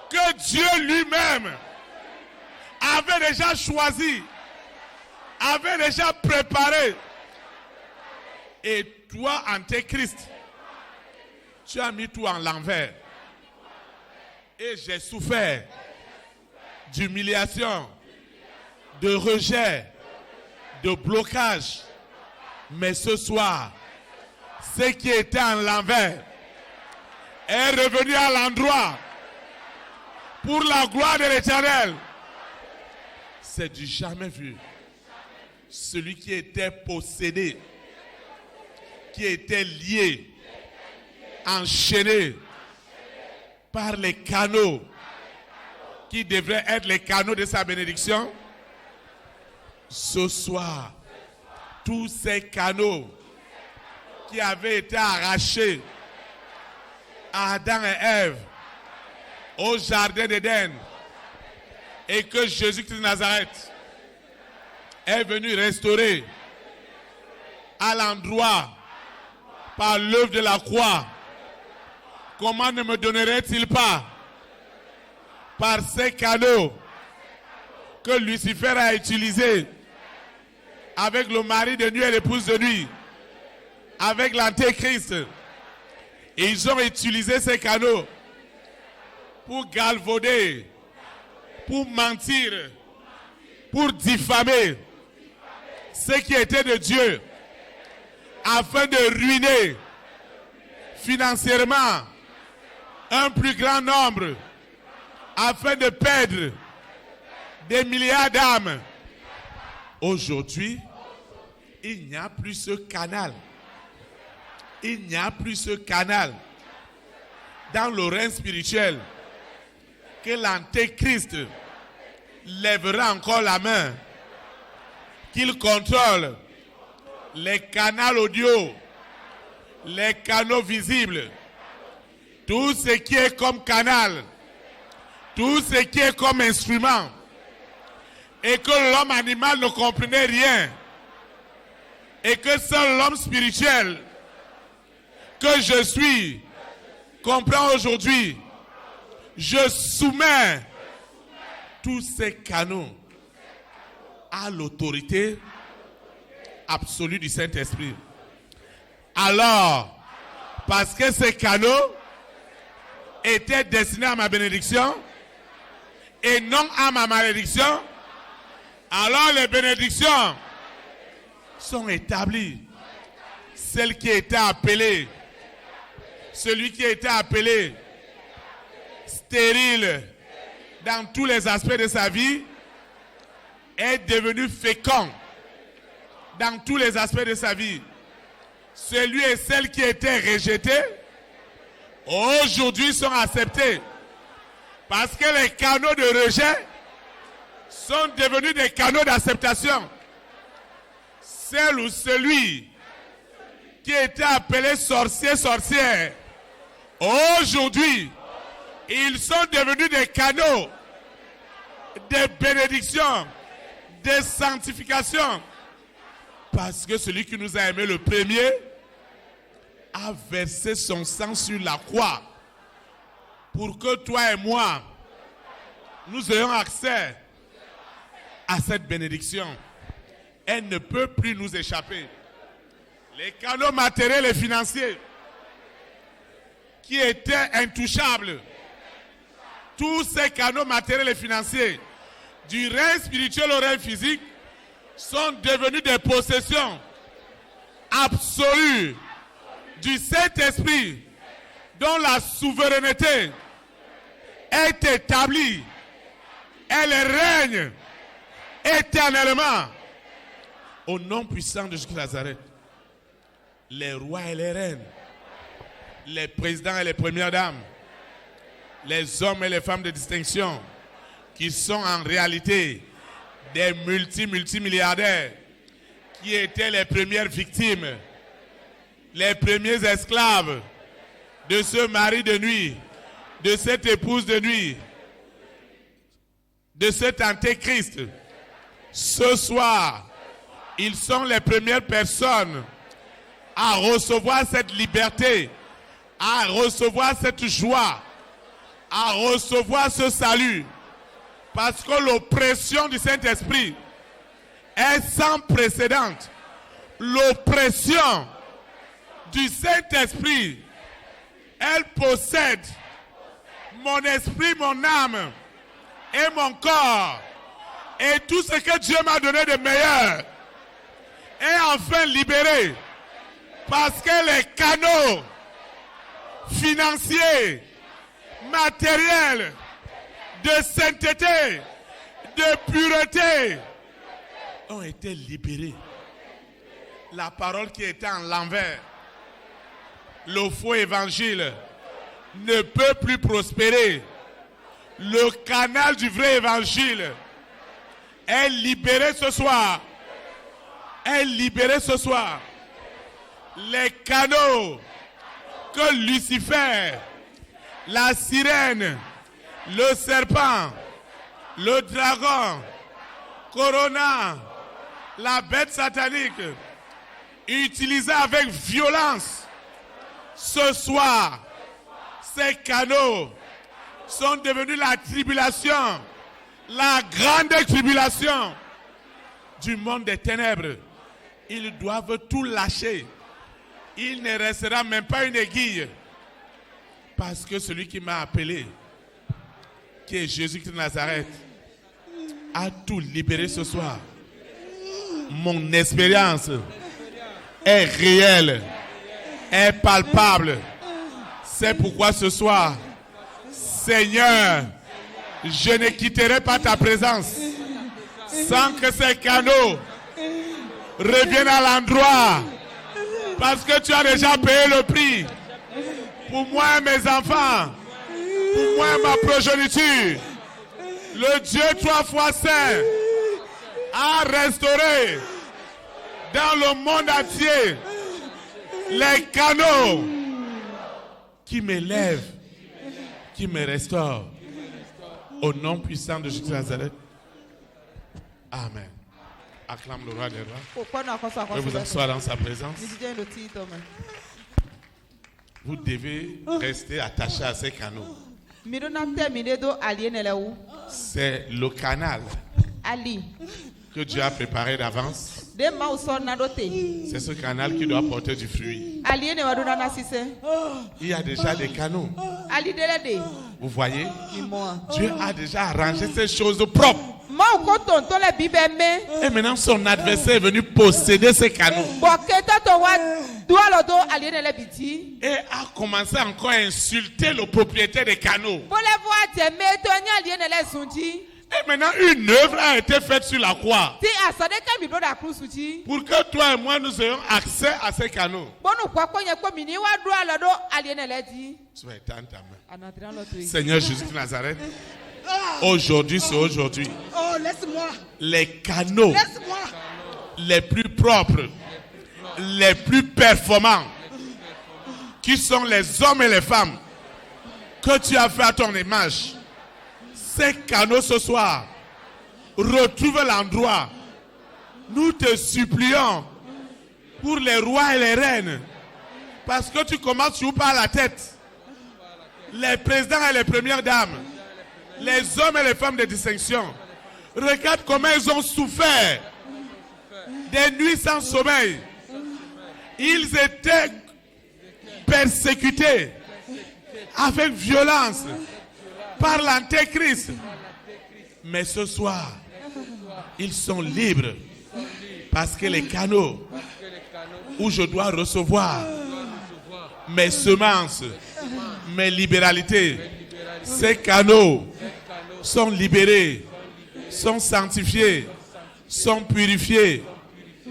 B: que Dieu lui-même avait déjà choisis, avait déjà préparés. Et toi, Antéchrist, tu as mis tout en l'envers. Et j'ai souffert d'humiliation, de rejet, de blocage. Mais ce soir, ce qui était en l'envers est revenu à l'endroit pour la gloire de l'Éternel. C'est du jamais vu. Celui qui était possédé, qui était lié, enchaîné par les canaux qui devraient être les canaux de sa bénédiction. Ce soir, tous ces canaux qui avaient été arrachés à Adam et Ève au jardin d'Éden et que Jésus-Christ de Nazareth est venu restaurer à l'endroit par l'œuvre de la croix. Comment ne me donnerait-il pas par ces canaux que Lucifer a utilisés avec le mari de nuit et l'épouse de nuit, avec l'Antéchrist? Ils ont utilisé ces canaux pour galvauder, pour mentir, pour diffamer ce qui était de Dieu, afin de ruiner financièrement un plus grand nombre, afin de perdre des milliards d'âmes. Aujourd'hui, il n'y a plus ce canal. Il n'y a plus ce canal dans le règne spirituel que l'Antéchrist lèvera encore la main, qu'il contrôle les canaux audio, les canaux visibles, tout ce qui est comme canal, tout ce qui est comme instrument, et que l'homme animal ne comprenait rien, et que seul l'homme spirituel que je suis comprend aujourd'hui. Je soumets tous ces canaux à l'autorité absolue du Saint-Esprit. Alors, parce que ces canaux étaient destinés à ma bénédiction et non à ma malédiction, alors les bénédictions sont établies. Celle qui était appelée, celui qui était appelé stérile dans tous les aspects de sa vie est devenu fécond dans tous les aspects de sa vie. Celui et celle qui étaient rejetés aujourd'hui sont acceptés parce que les canaux de rejet sont devenus des canaux d'acceptation. Celle ou celui qui était appelé sorcier, sorcière, aujourd'hui, ils sont devenus des canaux de bénédiction, de sanctification. Parce que celui qui nous a aimés le premier a versé son sang sur la croix pour que toi et moi, nous ayons accès à cette bénédiction. Elle ne peut plus nous échapper. Les canaux matériels et financiers qui étaient intouchables, tous ces canaux matériels et financiers, du règne spirituel au règne physique, sont devenus des possessions absolues du Saint-Esprit dont la souveraineté est établie. Elle règne éternellement. Au nom puissant de Jésus de Nazareth, les rois et les reines, les présidents et les premières dames, les hommes et les femmes de distinction, qui sont en réalité des multimilliardaires, qui étaient les premières victimes, les premiers esclaves de ce mari de nuit, de cette épouse de nuit, de cet antéchrist. Ce soir, ils sont les premières personnes à recevoir cette liberté, à recevoir cette joie, à recevoir ce salut. Parce que l'oppression du Saint-Esprit est sans précédent. L'oppression du Saint-Esprit, elle possède mon esprit, mon âme et mon corps. Et tout ce que Dieu m'a donné de meilleur est enfin libéré. Parce que les canaux financiers, matériels, de sainteté, de pureté ont été libérés. La parole qui était en l'envers, le faux évangile, ne peut plus prospérer. Le canal du vrai évangile est libéré ce soir. Est libéré ce soir. Les canaux que Lucifer, la sirène, le serpent, le dragon, Corona, la bête satanique, utilisés avec violence, ce soir, ces canaux sont devenus la tribulation, la grande tribulation du monde des ténèbres. Ils doivent tout lâcher. Il ne restera même pas une aiguille. Parce que celui qui m'a appelé, qui est Jésus-Christ de Nazareth, a tout libéré ce soir. Mon expérience est réelle, est palpable. C'est pourquoi ce soir, Seigneur, je ne quitterai pas ta présence sans que ces canaux reviennent à l'endroit. Parce que tu as déjà payé le prix pour moi et mes enfants, pour moi et ma progéniture. Le Dieu 3 fois saint a restauré dans le monde entier les canaux qui m'élèvent, qui me restaurent. Au nom puissant de Jésus de Nazareth. Amen. Acclame le roi des rois. Je vous asseoir dans sa présence. Vous devez rester attaché à ces canaux. C'est le canal que Dieu a préparé d'avance. C'est ce canal qui doit porter du fruit. Il y a déjà des canaux. Vous voyez, Dieu a déjà arrangé ces choses propres. Et maintenant son adversaire est venu posséder ces canaux. Et a commencé encore à insulter le propriétaire des canaux. Et maintenant une œuvre a été faite sur la croix. Pour que toi et moi nous ayons accès à ces canaux. Tu vas étendre ta main. Seigneur Jésus de Nazareth. Aujourd'hui, c'est aujourd'hui.
C: Oh, laisse-moi.
B: Les canaux les plus propres, les plus performants, qui sont les hommes et les femmes que tu as fait à ton image. Ces canaux ce soir retrouvent l'endroit. Nous te supplions pour les rois et les reines, parce que tu commences toujours par la tête. Les présidents et les premières dames, les hommes et les femmes de distinction, regarde comment ils ont souffert des nuits sans sommeil. Ils étaient persécutés avec violence par l'antéchrist. Mais ce soir, ils sont libres parce que les canaux où je dois recevoir mes semences, mes libéralités, ces canaux sont libérés, sont sanctifiés, sont purifiés.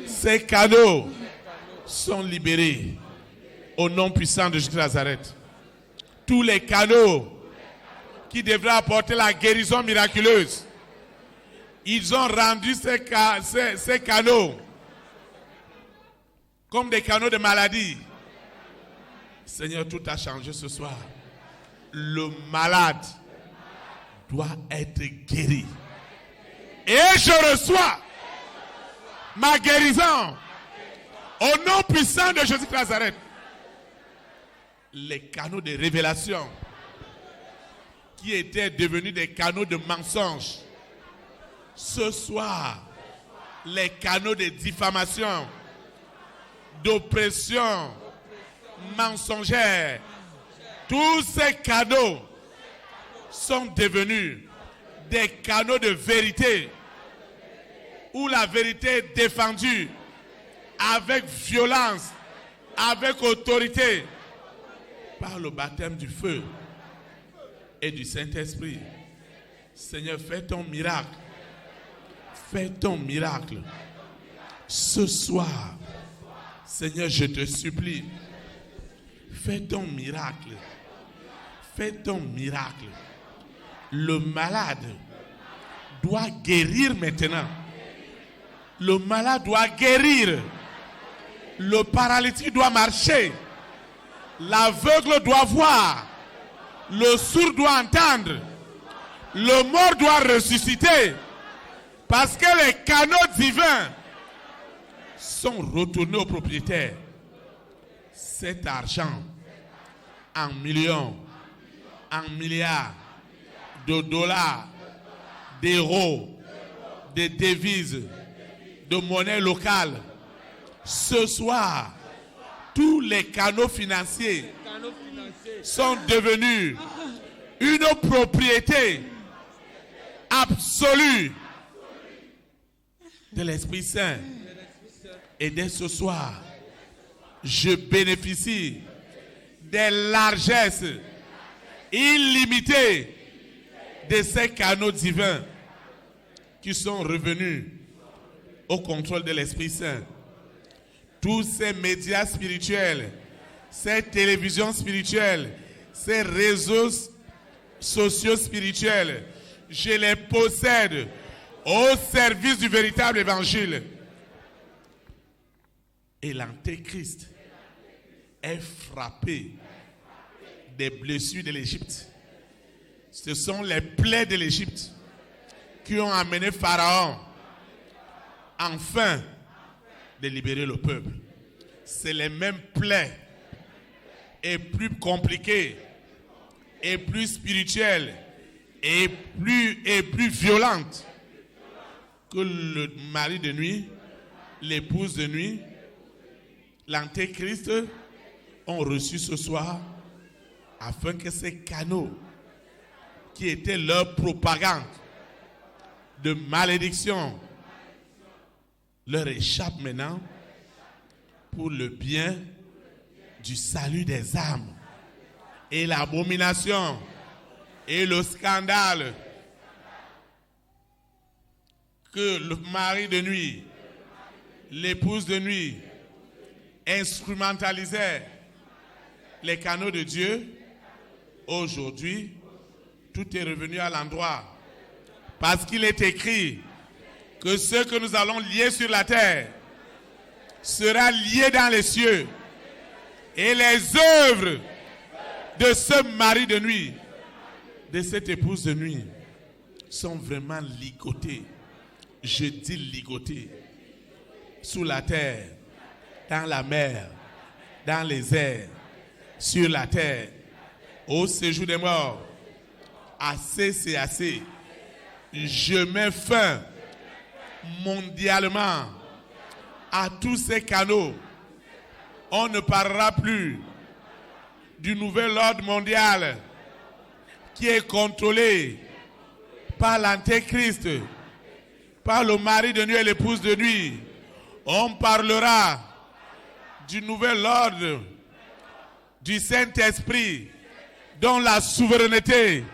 B: Ces canaux sont libérés au nom puissant de Jésus de Nazareth. Tous les canaux qui devraient apporter la guérison miraculeuse, ils ont rendu ces canaux comme des canaux de maladie. Seigneur, tout a changé ce soir. Le malade doit être guéri. Et je reçois ma guérison au nom puissant de Jésus de Nazareth. Les canaux de révélation qui étaient devenus des canaux de mensonges, ce soir, les canaux de diffamation, d'oppression mensongère, tous ces canaux sont devenus des canaux de vérité, où la vérité est défendue avec violence, avec autorité, par le baptême du feu et du Saint-Esprit. Seigneur, fais ton miracle. Fais ton miracle. Ce soir, Seigneur, je te supplie, fais ton miracle. Fais ton miracle. Le malade doit guérir maintenant. Le malade doit guérir. Le paralytique doit marcher. L'aveugle doit voir. Le sourd doit entendre. Le mort doit ressusciter. Parce que les canaux divins sont retournés aux propriétaires. Cet argent en millions, en milliards de dollars, d'euros, de devises, de monnaie locale. Ce soir, tous les canaux financiers sont devenus une propriété absolue de l'Esprit Saint. Et dès ce soir, je bénéficie des largesses illimitées de ces canaux divins qui sont revenus au contrôle de l'Esprit Saint. Tous ces médias spirituels, ces télévisions spirituelles, ces réseaux sociaux spirituels, je les possède au service du véritable évangile. Et l'Antéchrist est frappé des blessures de l'Égypte. Ce sont les plaies de l'Égypte qui ont amené Pharaon enfin de libérer le peuple. C'est les mêmes plaies et plus compliquées et plus spirituelles et plus violentes que le mari de nuit, l'épouse de nuit, l'Antéchrist ont reçu ce soir afin que ces canaux qui étaient leur propagande de malédiction leur échappent maintenant pour le bien du salut des âmes. Et l'abomination et le scandale que le mari de nuit, l'épouse de nuit instrumentalisait les canaux de Dieu, aujourd'hui, tout est revenu à l'endroit. Parce qu'il est écrit que ce que nous allons lier sur la terre sera lié dans les cieux. Et les œuvres de ce mari de nuit, de cette épouse de nuit, sont vraiment ligotées. Je dis ligotées. Sous la terre, dans la mer, dans les airs, sur la terre, au séjour des morts. Assez, c'est assez. Je mets fin mondialement à tous ces canaux. On ne parlera plus du nouvel ordre mondial qui est contrôlé par l'Antéchrist, par le mari de nuit et l'épouse de nuit. On parlera du nouvel ordre du Saint-Esprit, dont la souveraineté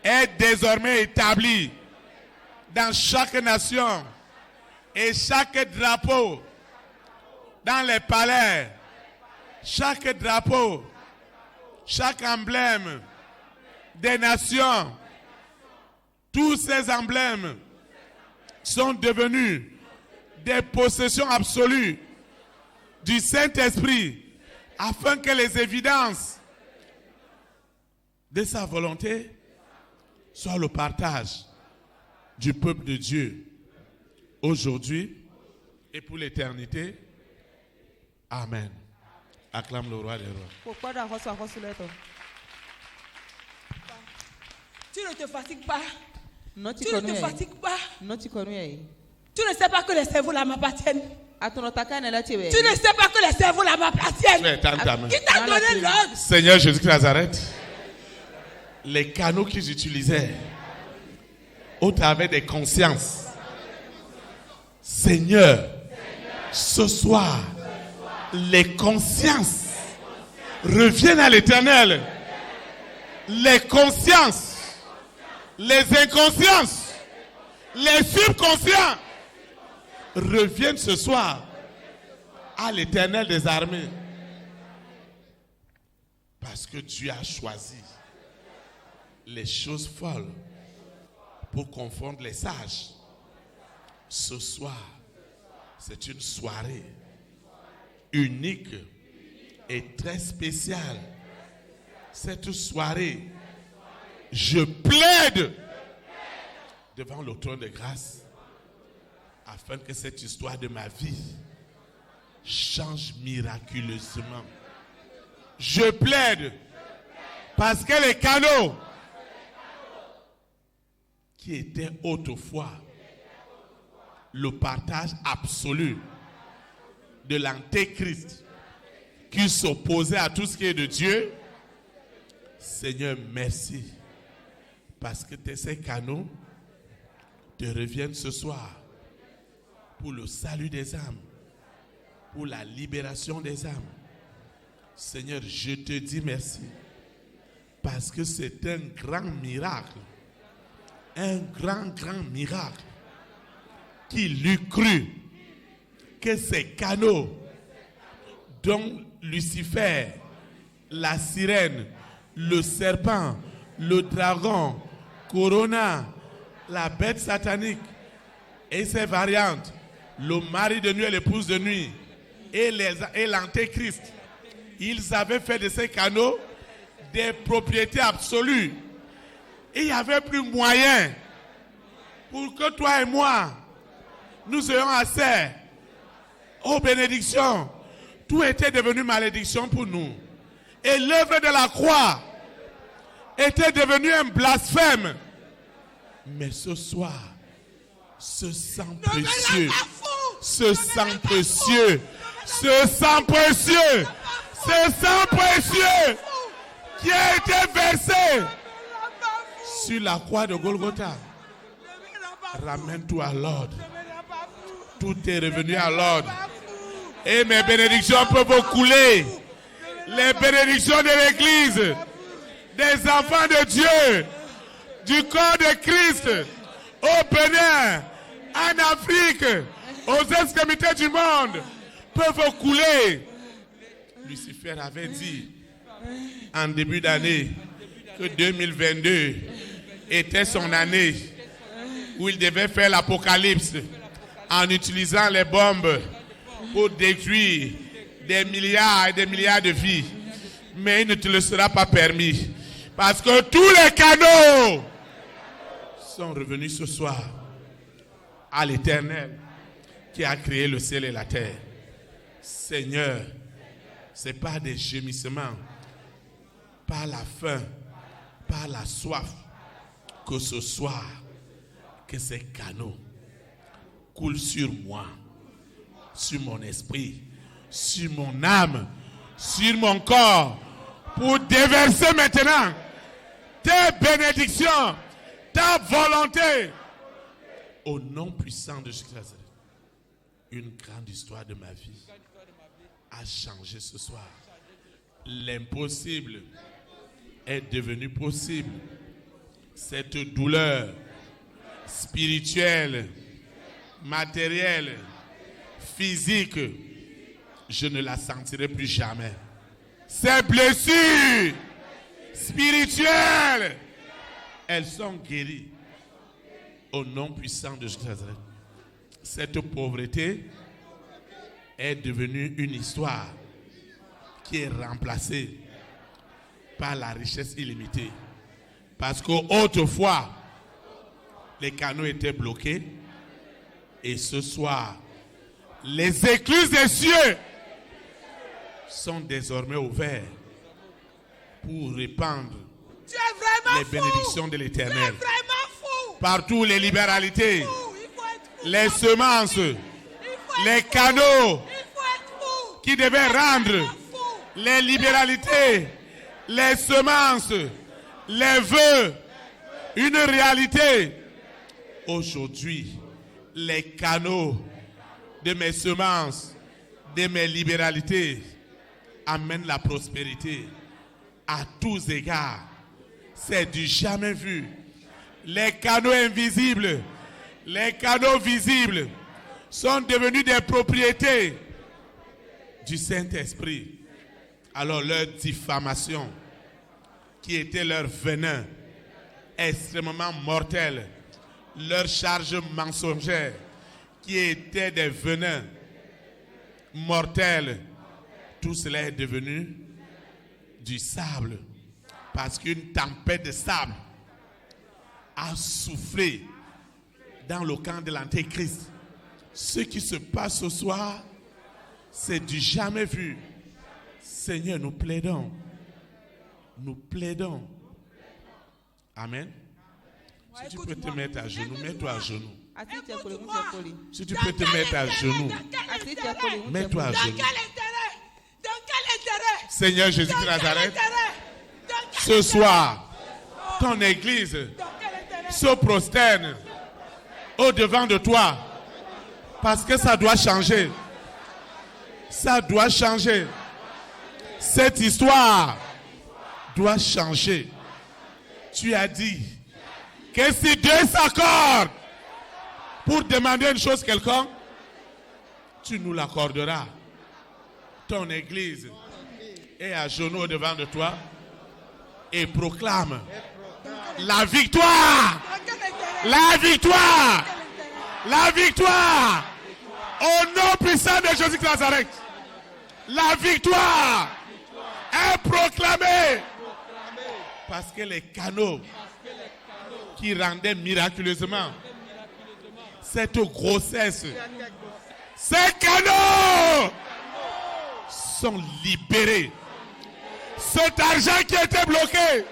B: est désormais établie dans chaque nation et chaque drapeau, dans les palais, chaque drapeau, chaque emblème des nations, tous ces emblèmes sont devenus des possessions absolues du Saint-Esprit, afin que les évidences de sa volonté soient le partage du peuple de Dieu aujourd'hui et pour l'éternité. Amen. Acclame le roi des rois.
C: Tu ne te fatigues pas.
A: Non,
C: Tu ne te fatigues pas.
A: Non, tu connais.
C: Tu ne sais pas que les cerveaux là m'appartiennent.
A: Tu
C: Tu ne sais pas que les cerveaux là m'appartiennent. Qui t'a donné l'ordre?
B: Seigneur Jésus de Nazareth, les canaux qu'ils utilisaient au travers des consciences, Seigneur, ce soir, les consciences reviennent à l'Éternel. Les consciences, les inconsciences, les subconscients reviennent ce soir à l'Éternel des armées. Parce que Dieu a choisi les choses folles pour confondre les sages. Ce soir, c'est une soirée unique et très spéciale. Cette soirée, je plaide devant le trône de grâce afin que cette histoire de ma vie change miraculeusement. Je plaide parce que les canaux qui étaient autrefois le partage absolu de l'antéchrist qui s'opposait à tout ce qui est de Dieu, Seigneur, merci parce que ces canaux te reviennent ce soir pour le salut des âmes, pour la libération des âmes. Seigneur, je te dis merci parce que c'est un grand miracle, un grand miracle. Qui l'eût cru que ces canaux dont Lucifer, la sirène, le serpent, le dragon, Corona, la bête satanique et ses variantes, le mari de nuit et l'épouse de nuit et l'antéchrist, ils avaient fait de ces canaux des propriétés absolues. Et il n'y avait plus moyen pour que toi et moi, nous ayons accès aux bénédictions. Tout était devenu malédiction pour nous. Et l'œuvre de la croix était devenue un blasphème. Mais ce soir, ce sang précieux, ce sang précieux, ce sang précieux, ce sang précieux qui a été versé sur la croix de Golgotha, ramène tout à l'ordre. Tout est revenu à l'ordre. Et mes bénédictions peuvent couler. Les bénédictions de l'Église, des enfants de Dieu, du corps de Christ, au Bénin, en Afrique, aux extrémités du monde, peuvent couler. Lucifer avait dit en début d'année que 2022 était son année où il devait faire l'apocalypse en utilisant les bombes pour détruire des milliards et des milliards de vies. Mais il ne te le sera pas permis. Parce que tous les canaux sont revenus ce soir à l'Éternel qui a créé le ciel et la terre. Seigneur, ce n'est pas des gémissements, par la faim, par la soif, que ce soir, que ces canaux coulent sur moi, sur mon esprit, sur mon âme, sur mon corps, pour déverser maintenant tes bénédictions, ta volonté. Au nom puissant de Jésus-Christ, une grande histoire de ma vie a changé ce soir. L'impossible est devenu possible. Cette douleur spirituelle, matérielle, physique, je ne la sentirai plus jamais. Ces blessures spirituelles, elles sont guéries au nom puissant de Jésus. Cette pauvreté est devenue une histoire qui est remplacée par la richesse illimitée. Parce qu'autrefois, les canaux étaient bloqués. Et ce soir, les écluses des cieux sont désormais ouvertes pour répandre les bénédictions de l'Éternel. Partout, les libéralités, les semences, les canaux qui devaient rendre les libéralités, les semences, les vœux, une réalité. Aujourd'hui, les canaux de mes semences, de mes libéralités, amènent la prospérité à tous égards. C'est du jamais vu. Les canaux invisibles, les canaux visibles sont devenus des propriétés du Saint-Esprit. Alors leur diffamation, qui était leur venin extrêmement mortel, leur charge mensongère, qui était des venins mortels, tout cela est devenu du sable. Parce qu'une tempête de sable a soufflé dans le camp de l'Antéchrist. Ce qui se passe ce soir, c'est du jamais vu. Seigneur, nous plaidons. Nous plaidons. Amen. Si tu peux te mettre à genoux, mets-toi à genoux. Si tu peux te mettre à genoux, mets-toi à genoux. Seigneur Jésus de Nazareth, ce soir, ton église se prosterne au-devant de toi parce que ça doit changer. Ça doit changer. Cette histoire doit changer. Tu as dit que si Dieu s'accorde pour demander une chose quelconque, tu nous l'accorderas. Ton église est à genoux devant de toi et proclame la victoire, la victoire, la victoire au nom puissant de Jésus de Nazareth. La victoire est proclamée parce que les canaux qui rendaient miraculeusement cette grossesse, ces canaux sont libérés. Cet argent qui était bloqué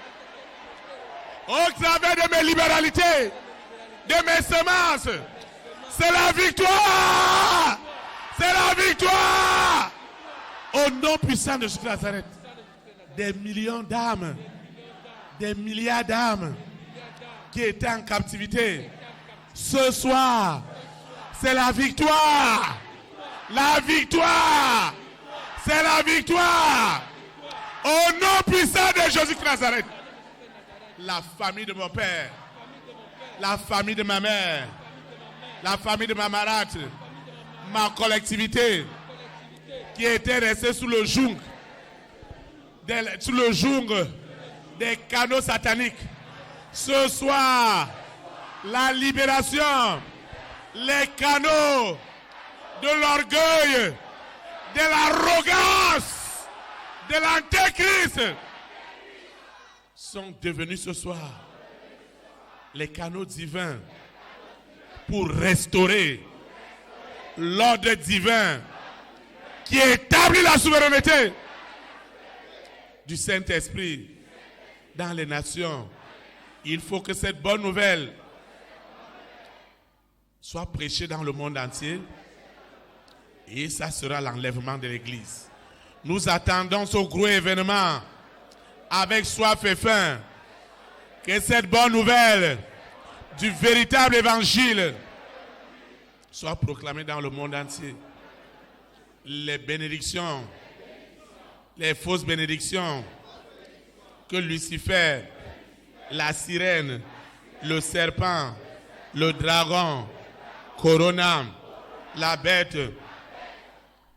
B: au travers de mes libéralités, de mes semences, c'est la victoire. C'est la victoire. Au nom puissant de Jésus de Nazareth, des millions d'âmes, des milliards d'âmes qui étaient en captivité, ce soir, c'est la victoire. La victoire. C'est la victoire. Au nom puissant de Jésus de Nazareth. La famille de mon père, la famille de ma mère, la famille de ma marâtre, ma collectivité qui était restée sous le joug des canaux sataniques. Ce soir, la libération, les canaux de l'orgueil, de l'arrogance, de l'antéchrist sont devenus ce soir les canaux divins pour restaurer l'ordre divin qui établit la souveraineté du Saint-Esprit dans les nations. Il faut que cette bonne nouvelle soit prêchée dans le monde entier et ça sera l'enlèvement de l'Église. Nous attendons ce gros événement avec soif et faim. Que cette bonne nouvelle du véritable évangile soit proclamée dans le monde entier. Les bénédictions les fausses bénédictions que Lucifer, la sirène, le serpent, le dragon, Corona, la bête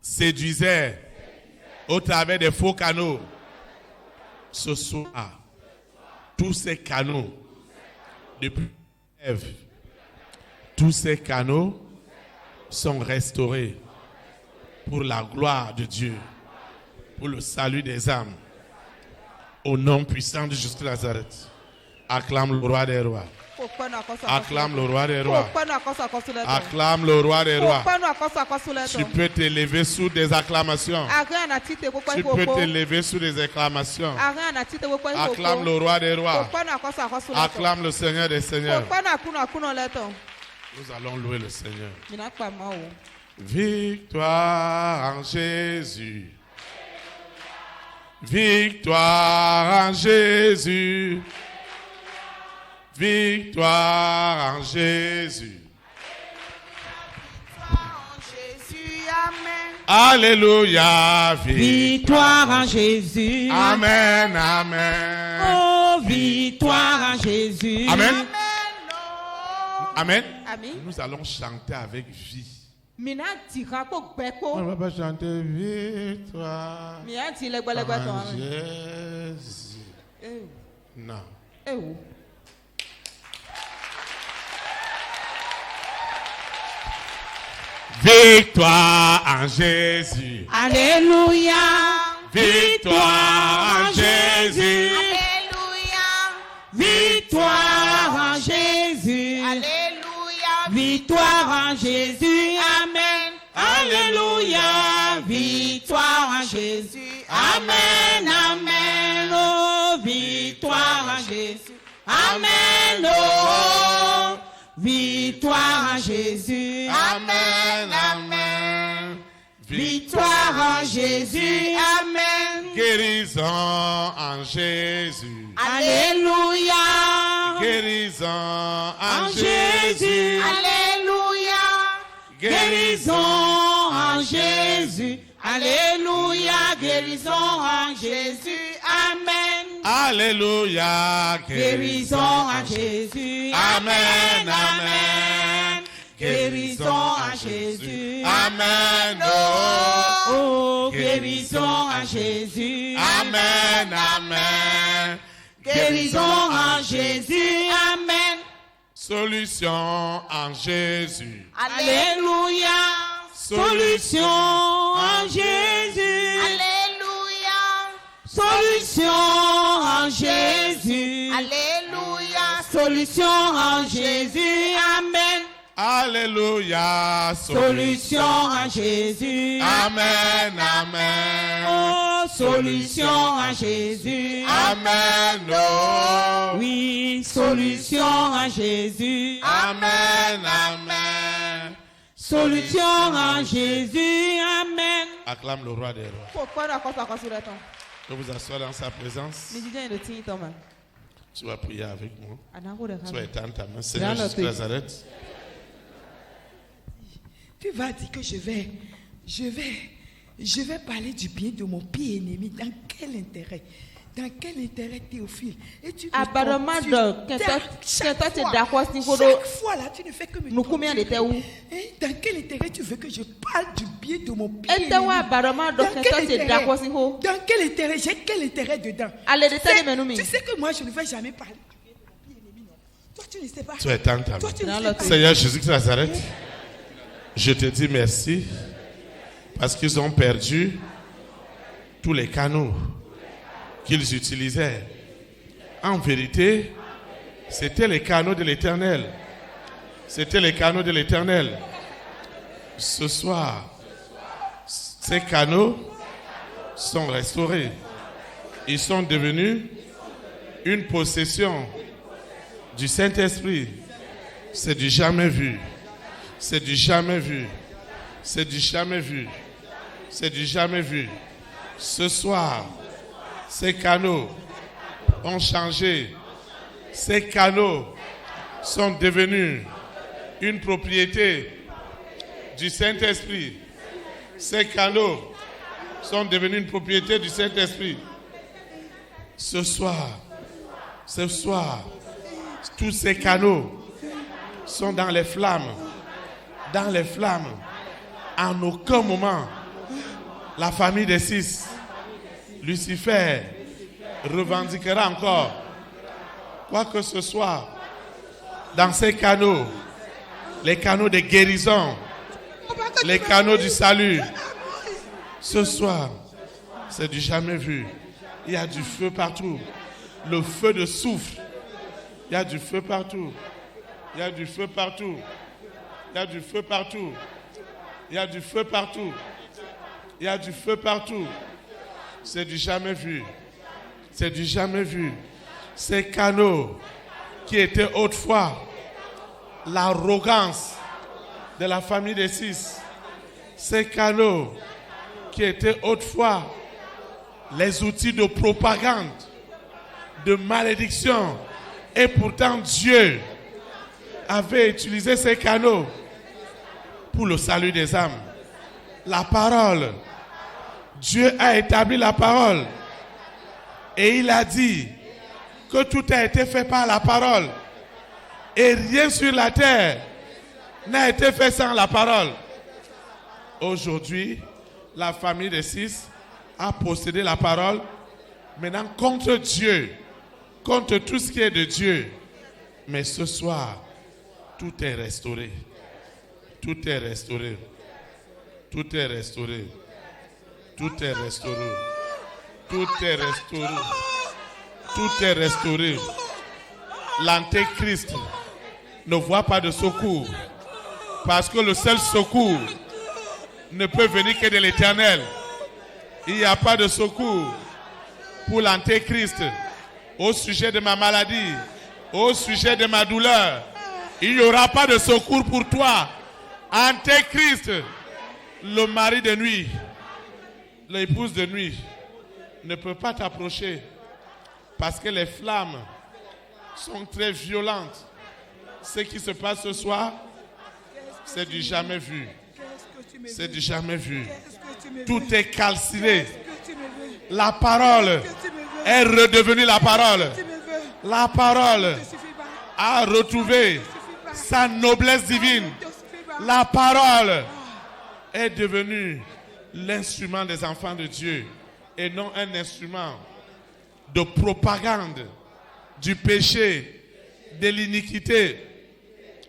B: séduisaient au travers des faux canaux. Ce soir, tous ces canaux, depuis Ève, tous ces canaux sont restaurés pour la gloire de Dieu, pour le salut des âmes. Au nom puissant de Jésus de Nazareth, acclame le roi des rois. Acclame le roi des rois. Acclame le roi des rois. Tu peux t'élever sous des acclamations. Tu peux t'élever sous des acclamations. Acclame le roi des rois. Acclame le Seigneur des seigneurs. Nous allons louer le Seigneur. Victoire en Jésus. Victoire en Jésus. Victoire en Jésus. Alléluia.
C: Victoire en Jésus.
B: Amen, amen.
C: Oh, victoire en Jésus.
B: Amen. Amen.
A: Amen.
B: Nous allons chanter avec vie. On
A: Mina tira ko gbeko.
B: ne va pas chanter victoire
A: Mina ti le gbele
B: en
A: gbeto.
B: Jésus. Non.
A: Ewo.
B: Victoire en Jésus.
C: Alléluia.
B: Victoire en Jésus.
C: Victoire en Jésus. Victoire en Jésus. Amen. Alléluia. Victoire en Jésus. Amen. Amen. Oh, victoire en Jésus. Amen. Oh, victoire en Jésus.
B: Amen, amen.
C: Victoire en Jésus. Amen.
B: Guérison en Jésus.
C: Alléluia.
B: Guérison en
C: En Jésus. Alléluia. Guérison en Jésus. Alléluia. Guérison en Jésus. Amen.
B: Alléluia.
C: Guérison en Jésus.
B: Amen, amen.
C: Guérison en Jésus.
B: Amen. Oh.
C: Oh, guérison en Jésus.
B: Amen, amen.
C: Guérison en Jésus. Amen.
B: Solution en Jésus.
C: Alléluia. Solution en Jésus.
D: Alléluia.
C: Solution en Jésus.
D: Alléluia.
C: Solution en Jésus. Amen.
B: Alléluia.
C: Solution en Jésus.
B: Amen, amen.
C: Oh, solution en Jésus.
B: Amen. Oh.
C: Oui, solution en Jésus.
B: Amen, amen.
C: Solution en Jésus. Amen.
B: Acclame le roi des rois.
A: Kokwana akoso akoso leto.
B: Je vous assois dans sa présence.
A: Mi jije ndo tin toma.
B: Tu vas prier avec moi.
A: Anango de
B: Tu vas
A: kama.
B: étendre ta main. Seigneur Jésus de Nazareth.
C: Tu vas dire que je vais parler du bien de mon pire ennemi. Dans quel intérêt? Dans quel intérêt, Théophile? Et tu
A: Apparemment,
C: chaque fois là, tu ne fais que me
A: Nous combien
C: torturer.
A: d'étaient où?
C: Hein? Dans quel intérêt tu veux que je parle du bien de mon pire
A: Ete wa apparemment do
C: Dans
A: kento
C: quel
A: se
C: intérêt?
A: dako si ho.
C: Dans quel intérêt? J'ai quel intérêt dedans?
A: Allez, de telle
C: C'est-
A: menumi.
C: Tu sais que moi, je ne vais jamais parler du bien de mon pire ennemi, non? Toi, tu ne sais pas.
B: Tu vas étendre ta
C: Toi,
B: main.
C: tu ne
A: Dans
C: sais
A: l'autre.
C: pas.
B: Seigneur Jésus de Nazareth, je te dis merci parce qu'ils ont perdu tous les canaux qu'ils utilisaient. En vérité, c'était les canaux de l'Éternel. C'était les canaux de l'Éternel. Ce soir, ces canaux sont restaurés. Ils sont devenus une possession du Saint-Esprit. C'est du jamais vu. C'est du jamais vu. C'est du jamais vu. C'est du jamais vu. Ce soir, ces canaux ont changé. Ces canaux sont devenus une propriété du Saint-Esprit. Ces canaux sont devenus une propriété du Saint-Esprit. Ce soir, tous ces canaux sont dans les flammes. Dans les flammes. En aucun moment, la famille des 6, Lucifer, revendiquera encore quoi que ce soit dans ces canaux, les canaux de guérison, les canaux du salut. Ce soir, c'est du jamais vu. Il y a du feu partout. Le feu de soufre. Il y a du feu partout. Il y a du feu partout. Il y a du feu partout. Il y a du feu partout. Il y a du feu partout. C'est du jamais vu. C'est du jamais vu. Ces canaux qui étaient autrefois l'arrogance de la famille des 6. Ces canaux qui étaient autrefois les outils de propagande, de malédiction. Et pourtant Dieu avait utilisé ces canaux pour le salut des âmes. La parole. Dieu a établi la parole. Et il a dit que tout a été fait par la parole. Et rien sur la terre n'a été fait sans la parole. Aujourd'hui, la famille des 6 a possédé la parole. Maintenant, contre Dieu, contre tout ce qui est de Dieu. Mais ce soir, tout est restauré. Tout est restauré. Tout est restauré. Tout est restauré. Tout est restauré. Tout est restauré. L'antéchrist ne voit pas de secours. Parce que le seul secours ne peut venir que de l'Éternel. Il n'y a pas de secours pour l'antéchrist. Au sujet de ma maladie, au sujet de ma douleur, il n'y aura pas de secours pour toi. Antéchrist, le mari de nuit, l'épouse de nuit, ne peut pas t'approcher parce que les flammes sont très violentes. Ce qui se passe ce soir, c'est du jamais vu. C'est du jamais vu. Tout est calciné. La parole est redevenue la parole. La parole a retrouvé sa noblesse divine. La parole est devenue l'instrument des enfants de Dieu et non un instrument de propagande du péché, de l'iniquité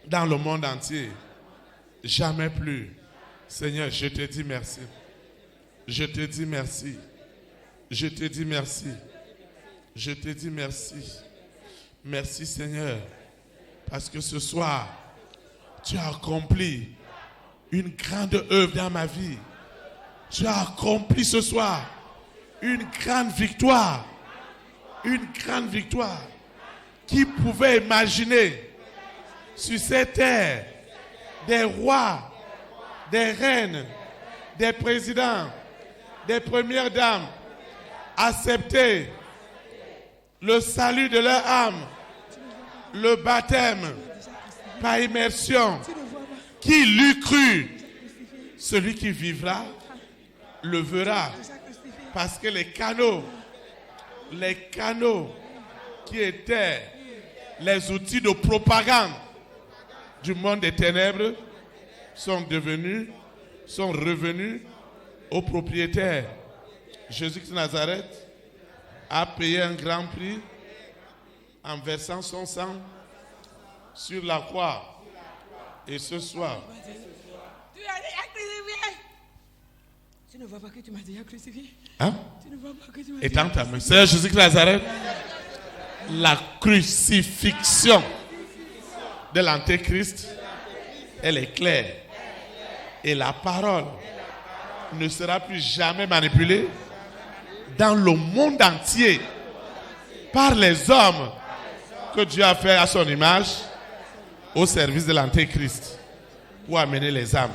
B: dans le monde entier. Jamais plus. Seigneur, je te dis merci. Je te dis merci. Je te dis merci. Je te dis merci. Merci Seigneur. Parce que ce soir, tu as accompli une grande œuvre dans ma vie. Tu as accompli ce soir une grande victoire. Une grande victoire. Qui pouvait imaginer sur cette terre des rois, des reines, des présidents, des premières dames accepter le salut de leur âme, le baptême par immersion. Qui l'eût cru? Celui qui vivra le verra. Parce que les canaux qui étaient les outils de propagande du monde des ténèbres sont revenus aux propriétaires. Jésus-Christ de Nazareth a payé un grand prix en versant son sang sur la croix. Et ce soir,
C: tu as déjà crucifié. Tu ne vois pas que tu m'as déjà crucifié?
B: hein?
C: Tu ne vois pas que tu m'as
B: Étends ta main. Seigneur Jésus-Christ de Nazareth, la crucifixion de l'antéchrist, elle est claire. Et la parole ne sera plus jamais manipulée dans le monde entier par les hommes que Dieu a fait à son image au service de l'antéchrist pour amener les âmes.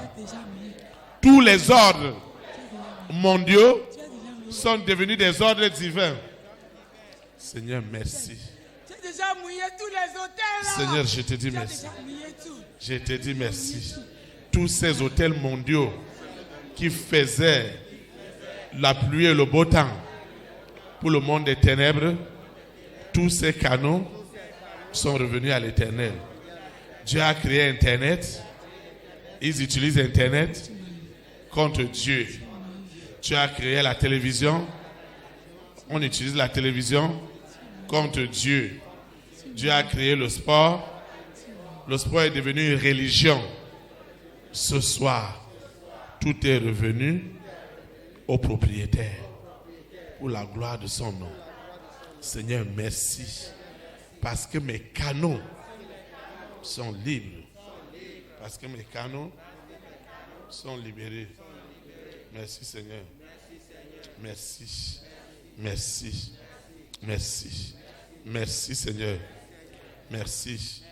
B: Tous les ordres mondiaux sont devenus des ordres divins. Seigneur, merci.
C: Tu as déjà mouillé tous les hôtels là.
B: Seigneur, je te dis
C: Tu as
B: merci.
C: déjà mouillé tout.
B: Je te dis merci. Tous ces hôtels mondiaux qui faisaient la pluie et le beau temps pour le monde des ténèbres, tous ces canaux sont revenus à l'Éternel. Dieu a créé Internet. Ils utilisent Internet contre Dieu. Tu as créé la télévision. On utilise la télévision contre Dieu. Dieu a créé le sport. Le sport est devenu une religion. Ce soir, tout est revenu au propriétaire pour la gloire de son nom. Seigneur, merci. Parce que mes canaux sont libres. Parce que mes canaux sont libérés. Merci Seigneur. Merci. Merci. Merci. Merci Seigneur. Merci.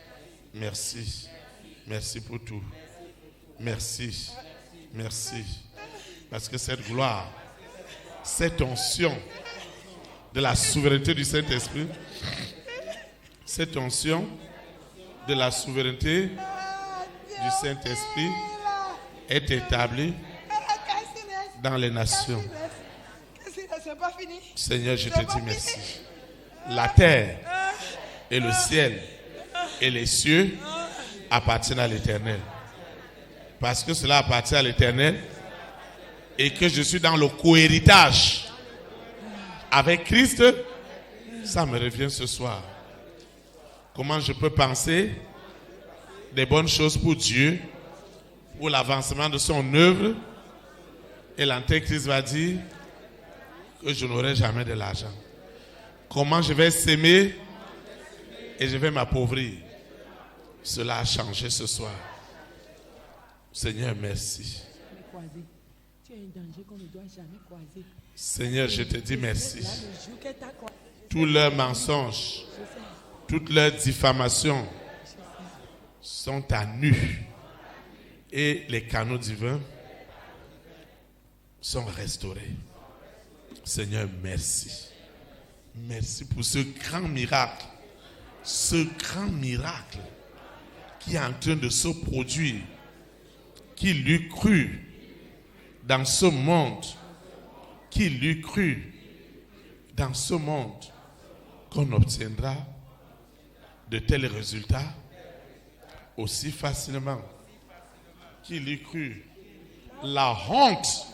B: Merci. Merci pour tout. Merci. Merci. Parce que cette gloire, cette onction de la souveraineté du Saint-Esprit, cette onction de la souveraineté du Saint-Esprit est établie dans les nations. Seigneur, je te dis merci. La terre et le ciel et les cieux appartiennent à l'Éternel. Parce que cela appartient à l'Éternel et que je suis dans le co-héritage avec Christ, ça me revient ce soir. Comment je peux penser des bonnes choses pour Dieu, pour l'avancement de son œuvre, et l'Antéchrist va dire que je n'aurai jamais de l'argent. Comment je vais s'aimer et je vais m'appauvrir. Cela a changé ce soir. Seigneur, merci. Seigneur, je te dis merci. Tous leurs mensonges, toutes leurs diffamations sont à nu. Et les canaux divins sont restaurés. Seigneur, merci. Merci pour ce grand miracle. Ce grand miracle qui est en train de se produire. Qui l'eût cru dans ce monde? Qui l'eût cru dans ce monde qu'on obtiendra de tels résultats aussi facilement? Qui l'eût cru? La honte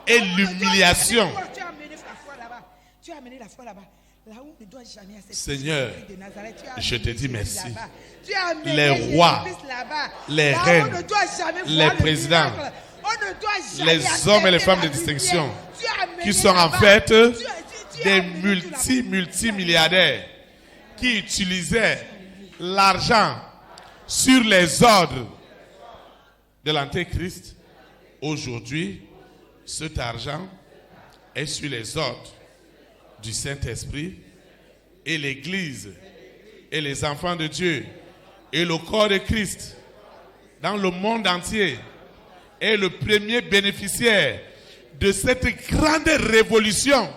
B: et l'humiliation.
C: Tu as amené la foi là-bas. Là où on ne doit jamais accepter.
B: Seigneur, je te dis merci.
C: Les
B: rois, les reines, les présidents, les hommes et les femmes de distinction qui sont en fait des multimilliardaires qui utilisaient l'argent sur les ordres de l'Antéchrist. Aujourd'hui, cet argent est sur les ordres du Saint-Esprit, et l'Église et les enfants de Dieu et le corps de Christ dans le monde entier est le premier bénéficiaire de cette grande révolution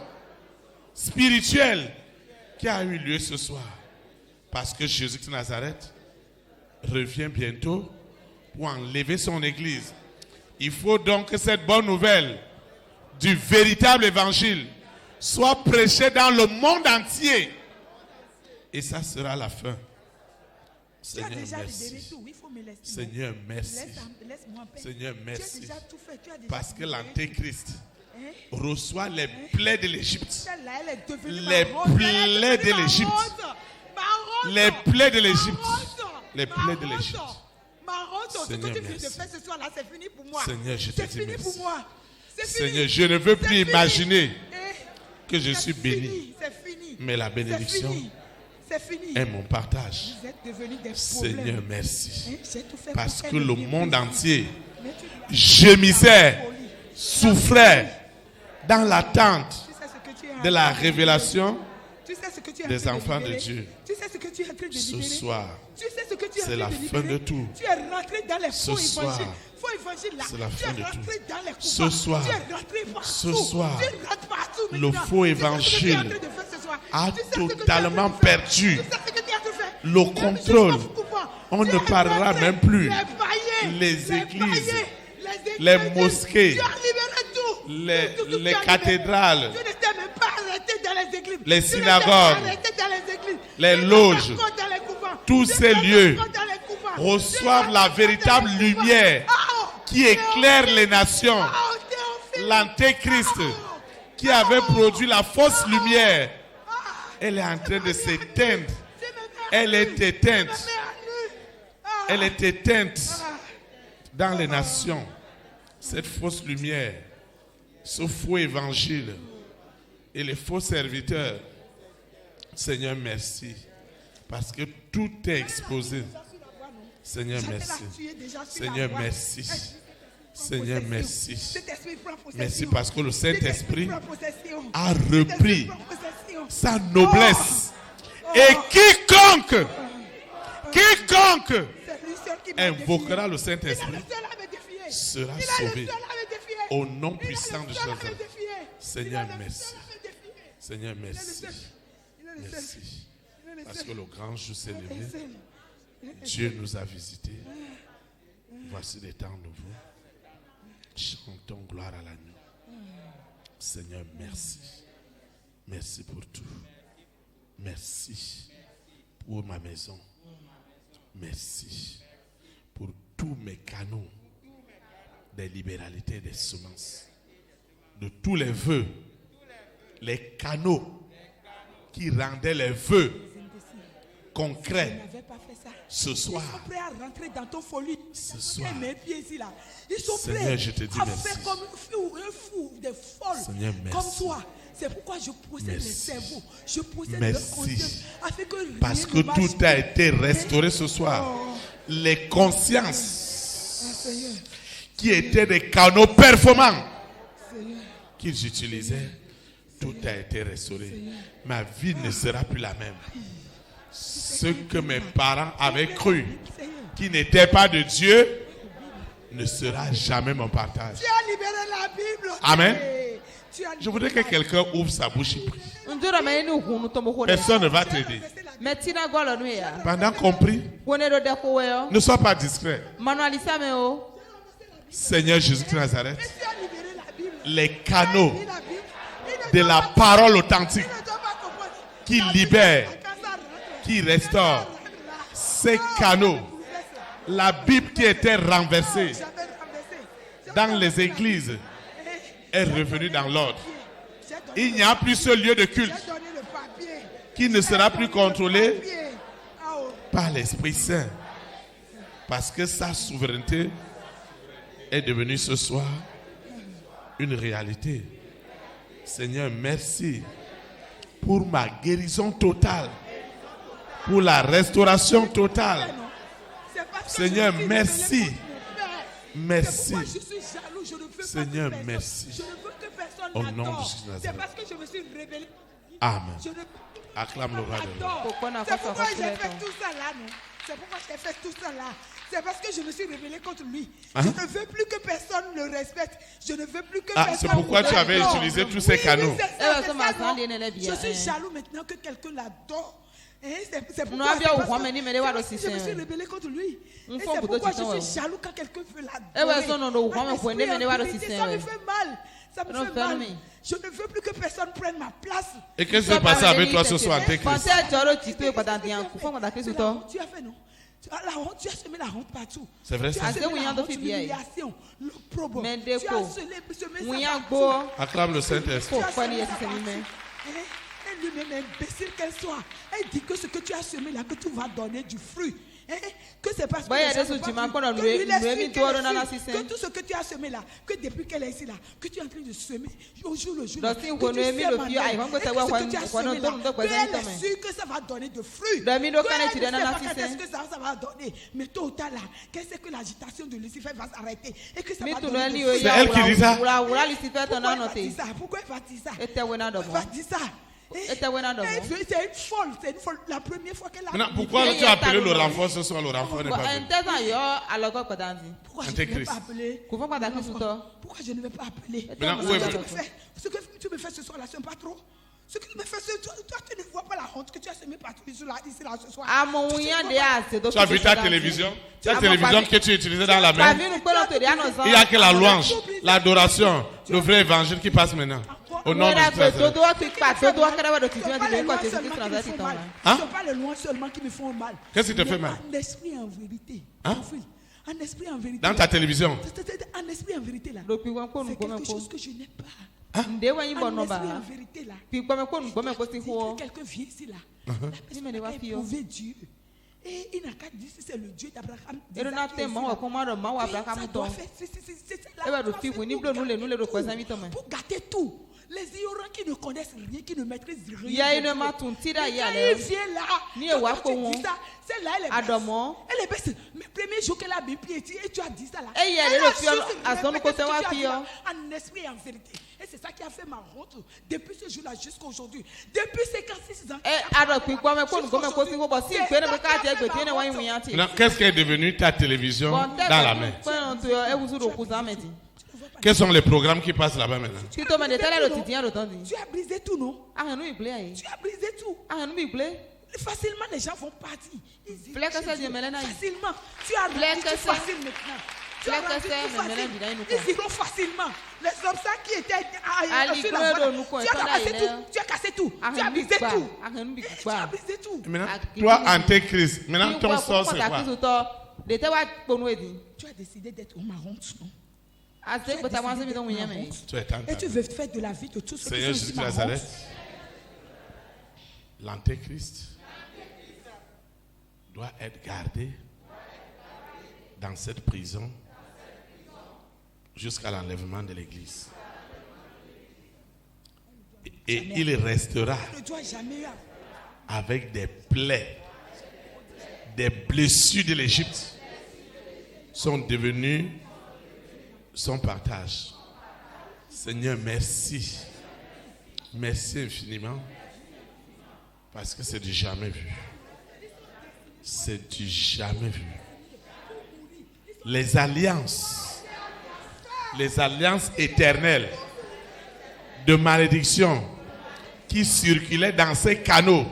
B: spirituelle qui a eu lieu ce soir. Parce que Jésus de Nazareth revient bientôt pour enlever son Église. Il faut donc que cette bonne nouvelle du véritable évangile soit prêchée dans le monde entier. Et ça sera la fin. Seigneur, merci. Seigneur, merci. Seigneur, merci. Parce que l'Antéchrist reçoit les plaies de l'Égypte. Les plaies de l'Égypte. Les plaies de l'Égypte. Les plaies de l'Égypte. Seigneur, merci. Seigneur, je te dis merci. Seigneur, je ne veux plus imaginer que je suis béni. Mais la bénédiction est mon partage. Seigneur, merci. Parce que le monde entier gémissait, souffrait dans l'attente de la révélation des enfants de Dieu. Ce soir, c'est la fin de tout. Ce soir, c'est la fin de tout. Ce soir, le faux évangile a totalement perdu le contrôle. On ne parlera même plus. Les églises, les mosquées, les
C: Tout ce que tu as
B: cathédrales,
C: Tu n'étais même pas arrêté dans les églises.
B: les
C: Tu n'étais
B: synagogues,
C: pas arrêté dans les églises.
B: les
C: Tu n'étais
B: loges,
C: pas encore dans les couvents.
B: tous
C: Tu
B: ces
C: n'étais pas
B: lieux
C: encore dans les couvents.
B: reçoivent
C: Tu
B: la
C: n'étais pas
B: véritable
C: dans les couvents.
B: lumière
C: Oh,
B: qui éclaire les nations.
C: oh, Théophile.
B: L'antéchrist qui avait produit la fausse lumière, elle est en train de s'éteindre. Elle est éteinte. Elle est éteinte dans les nations. Cette fausse lumière, ce faux évangile et les faux serviteurs. Seigneur, merci. Parce que tout est exposé. Seigneur, merci. Seigneur, merci. Seigneur, merci. Merci parce que le Saint-Esprit a repris sa noblesse. Et quiconque invoquera le Saint-Esprit sera sauvé. Au nom puissant de Jésus. Seigneur, merci. Seigneur, merci. Merci. Parce que le grand jour s'est levé. Dieu nous a visités. Voici des temps nouveaux. Chantons gloire à l'agneau. Seigneur, merci. Merci pour tout. Merci pour ma maison. Merci pour tous mes canaux des libéralités et des semences. De tous les vœux, les canaux qui rendaient les vœux concrets. Ce soir,
C: ils sont prêts à rentrer dans ton folie.
B: Ce soir,
C: mes pieds ici, là. Ils sont
B: Seigneur,
C: prêts
B: je te dis
C: à
B: merci.
C: faire comme un fou, des folles,
B: Seigneur, merci.
C: comme toi. C'est pourquoi je possède les cerveaux. Je possède
B: Merci.
C: leur conscience. Afin que rien
B: Parce que
C: ne marche
B: tout a été restauré ce soir. Les consciences qui étaient des canaux performants qu'ils utilisaient, tout a été restauré. Ma vie ne sera plus la même. Ce que mes parents avaient cru qui n'était pas de Dieu ne sera jamais mon partage.
C: Tu as libéré la Bible.
B: Amen.
C: Tu as
B: Je voudrais que quelqu'un ouvre sa bouche et prie.
A: Ndura me ni hunu to mo ko.
B: Personne ne va t'aider.
A: Metina golo nu ya.
B: Pendant qu'on prie,
A: Wone do de ko we
B: ne sois pas discret.
A: Manualisa me o.
B: Seigneur Jésus-Christ de Nazareth,
C: tu as libéré la Bible.
B: les canaux
C: Lis la Bible.
B: de la parole authentique
C: Il ne doit pas comprendre.
B: qui libèrent,
C: Quand ça rentre,
B: qui restaurent, ces canaux, la Bible qui était renversée
C: j'avais renversé.
B: dans les églises est revenue dans l'ordre.
C: J'ai donné
B: Il n'y a plus ce lieu de culte
C: le papier.
B: qui ne sera plus contrôlé
C: Papier. Ah, oh.
B: par l'Esprit Saint. Parce que sa souveraineté est devenue ce soir une réalité. Seigneur, merci pour ma guérison totale, pour la restauration totale.
C: C'est parce que
B: Seigneur,
C: je suis
B: merci.
C: rebelle contre mon Père.
B: Merci.
C: C'est pourquoi je suis jaloux, je ne veux
B: Seigneur,
C: pas que personne-
B: merci.
C: Je ne veux que personne
B: Au nom de
C: m'adore.
B: Jésus de Nazareth.
C: C'est parce que je me suis rebellée.
B: Amen.
C: Je ne
B: Acclame le roi de l'Ordre.
C: m'adore.
A: Pourquoi n'a
C: C'est
A: pas
C: pourquoi
A: fait
C: j'ai
A: ça,
C: fait
A: toi?
C: tout ça là, non? C'est pourquoi j'ai fait tout ça là. C'est parce que je me suis rebellée contre lui.
B: Hein?
C: Je ne veux plus que personne le respecte. Je ne veux plus que
B: Ah,
C: personne
B: c'est pourquoi tu avais
C: l'adore.
B: utilisé tous ces
C: Oui,
B: canaux.
C: c'est
A: Eh
C: ça,
A: ouais,
C: c'est
A: ça m'a
C: ça, non?
A: semblé n'est bien,
C: Je suis
A: hein.
C: jaloux maintenant que quelqu'un l'adore. Hein, c'est
A: Nous
C: pourquoi
A: avions
C: c'est
A: au
C: parce
A: roi,
C: que-
A: mais ni me les voir
C: c'est
A: aussi,
C: parce que je me
A: c'est-
C: suis rebellée contre lui.
A: On
C: Et
A: fait un
C: c'est
A: peu de
C: pourquoi
A: temps,
C: je
A: ouais.
C: suis jaloux quand quelqu'un veut l'adore.
A: Eh ouais, ça, non, non, au roi, mais faut aimer, mais les voir aussi,
C: Ça me
A: ouais.
C: fait mal. Ça me
A: Non,
C: fait mal.
A: fermez.
C: Je ne veux plus que personne prenne ma place.
B: Et qu'est-ce qui s'est passé avec toi ce soir, Antéchrist?
A: Pensez à Joro Tito et Patantian. Faut qu'on t'accuse
C: C'est
A: tout
C: la
A: le
C: honte, tu as fait, non? Tu as la honte, tu as semé la honte partout.
B: C'est vrai,
C: Tu
B: ça?
C: as semé
A: Ah, c'est
C: la
A: oui,
C: honte,
A: on fait
C: l'humiliation, le problème.
A: Mais
C: Tu as
A: déco.
C: semé
A: Mouya
C: ça
A: go.
C: partout.
B: Acclame le Saint-Esprit.
C: Tu as
A: Pourquoi
C: semé
A: il y a
C: ça
A: ces
C: partout.
A: humains?
C: Elle lui-même imbécile qu'elle soit. Elle dit que ce que tu as semé là, que tu vas donner du fruit. Que c'est parce que
A: Bah, il y a
C: les gens
A: des
C: ne
A: outils,
C: pas
A: mais
C: fruit.
A: qu'on a
C: Que
A: loué-
C: lui laisse
A: loué
C: fruit,
A: mis
C: qu'elle
A: toi,
C: laisse
A: on en a
C: fruit.
A: six,
C: Que tout ce que tu as semé là, que depuis qu'elle est ici là, que tu es en train de semer, au jour le jour.
A: Donc,
C: que
A: si
C: tu
A: on connaît
C: sèmes
A: mis le
C: en
A: vieux,
C: elle,
A: ah, ils vont que
C: et
A: ça
C: que
A: va,
C: ce que
A: on-
C: tu as
A: on-
C: semé
A: on-
C: là,
A: on- on-
C: que elle
A: on-
C: est sûre que ça va donner de fruits.
A: Le mino
C: Que
A: qu'on
C: elle
A: étudie
C: ne
A: dans
C: sait
A: la
C: pas quand
A: système.
C: est-ce que ça va donner. Mais tôt ou tard là, qu'elle sait que l'agitation de Lucifer va s'arrêter et que ça
A: Mi
C: va
A: tu
C: donner
A: le
C: de
A: ni
C: fruits.
B: C'est elle qui dit ça?
A: Ura ura Lucifer ton
C: Pourquoi elle va
A: anoté.
C: dire ça? Pourquoi elle va dire ça?
A: Était wena do
C: Pourquoi elle va dire ça?
A: Était wena do
C: C'est une folle, c'est une folle. La première fois qu'elle a.
B: Maintenant, pourquoi
A: Mais
B: tu
A: il y
B: as
A: a
B: appelé
A: ta
B: le
A: loi.
B: renfort ce soir? Le renfort n'est pas venu.
A: Intéressant yo alogo Patanti.
C: Pourquoi je ne vais
B: Antéchrist.
C: pas appeler?
A: Comment pas t'accuse tout le
C: Pourquoi je ne vais pas appeler?
B: Maintenant,
A: temps?
B: où est
C: Ce que
B: votre-
C: tu me fais- ce que tu me fais ce soir là, c'est pas trop. Ce que tu me fais ce soir, toi, tu ne vois pas la honte que tu as semée partout ici là ce soir.
A: Ah mon
C: Tu ne
A: ouïa
C: vois
A: de
C: pas-
A: assez.
B: Tu as vu ta télévision? Cette télévision que tu utilisais dans la main, il n'y a que la louange, l'adoration, le vrai évangile qui passe maintenant. Au nom de Jésus.
C: Ce n'est pas les lois seulement qui me font mal.
B: Qu'est-ce qui te fait mal?
C: Un esprit en vérité.
B: Hein?
C: Un esprit en vérité.
B: Dans ta télévision.
C: Un esprit en vérité là. C'est quelque chose que je n'ai pas.
A: Hein?
C: Un esprit en vérité là. Si quelqu'un vient ici là, la personne a éprouvé Dieu. Et il n'a qu'à dire si c'est le Dieu d'Abraham. Ça doit faire. Pour gâter tout. Les ignorants qui ne connaissent rien, qui ne maîtrisent rien. Il vient là. Celle-là, elle est baisse. Mais le premier jour qu'elle a mis pied, et tu as dit ça là. Un esprit en vérité. Et c'est ça qui a fait ma route depuis ce jour-là jusqu'à aujourd'hui. Depuis 56 ans.
B: Qu'est-ce qui est devenu ta télévision dans la main? Quels sont les programmes qui passent là-bas maintenant?
C: Tu as brisé tout, non? Tu as brisé tout. Facilement, les gens vont partir. Facilement. Tu as rendu tout facile maintenant. Tu as rendu tout facile. Ils iront facilement. Les obstacles qui étaient sur la voie, tu as cassé tout. Tu as brisé tout. Tu as brisé tout.
B: Maintenant, toi, Antéchrist, maintenant ton sort c'est quoi?
C: Tu as décidé d'être au marron, non?
B: Et
C: tu veux faire de la vie de tous ceux
B: Seigneur
C: qui
B: Jésus
C: sont
B: de Nazareth, l'Antéchrist doit être gardé dans cette prison jusqu'à l'enlèvement de l'Église. Et il restera avec des plaies, des blessures de l'Égypte sont devenues son partage. Seigneur, merci. Merci infiniment. Parce que c'est du jamais vu. C'est du jamais vu. Les alliances éternelles de malédiction qui circulaient dans ces canaux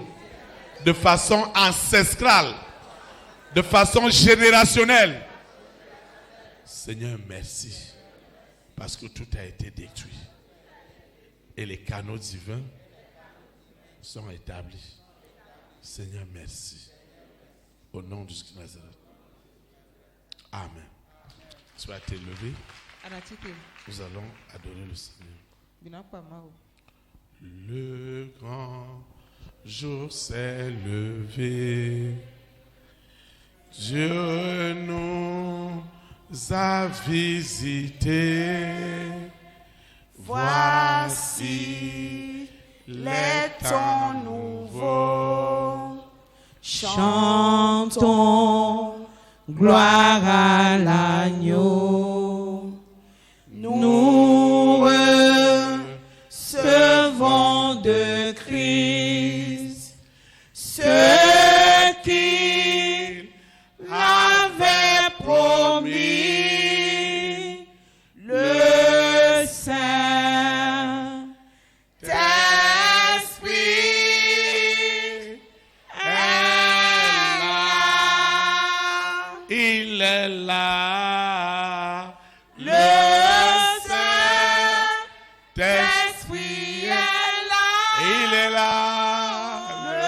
B: de façon ancestrale, de façon générationnelle. Seigneur, merci. Parce que tout a été détruit. Et les canaux divins sont établis. Seigneur, merci. Au nom de Jésus de Nazareth. Amen. Sois élevé. Nous allons adorer le Seigneur. Le grand jour s'est levé. Dieu nous a visités. Voici les temps nouveaux.
E: Chantons gloire à l'agneau. Nous recevons de Christ ce qu'il avait promis, le Saint-Esprit est là.
B: Il est là.
E: Le Saint-Esprit est là.
B: Il est là.
E: Le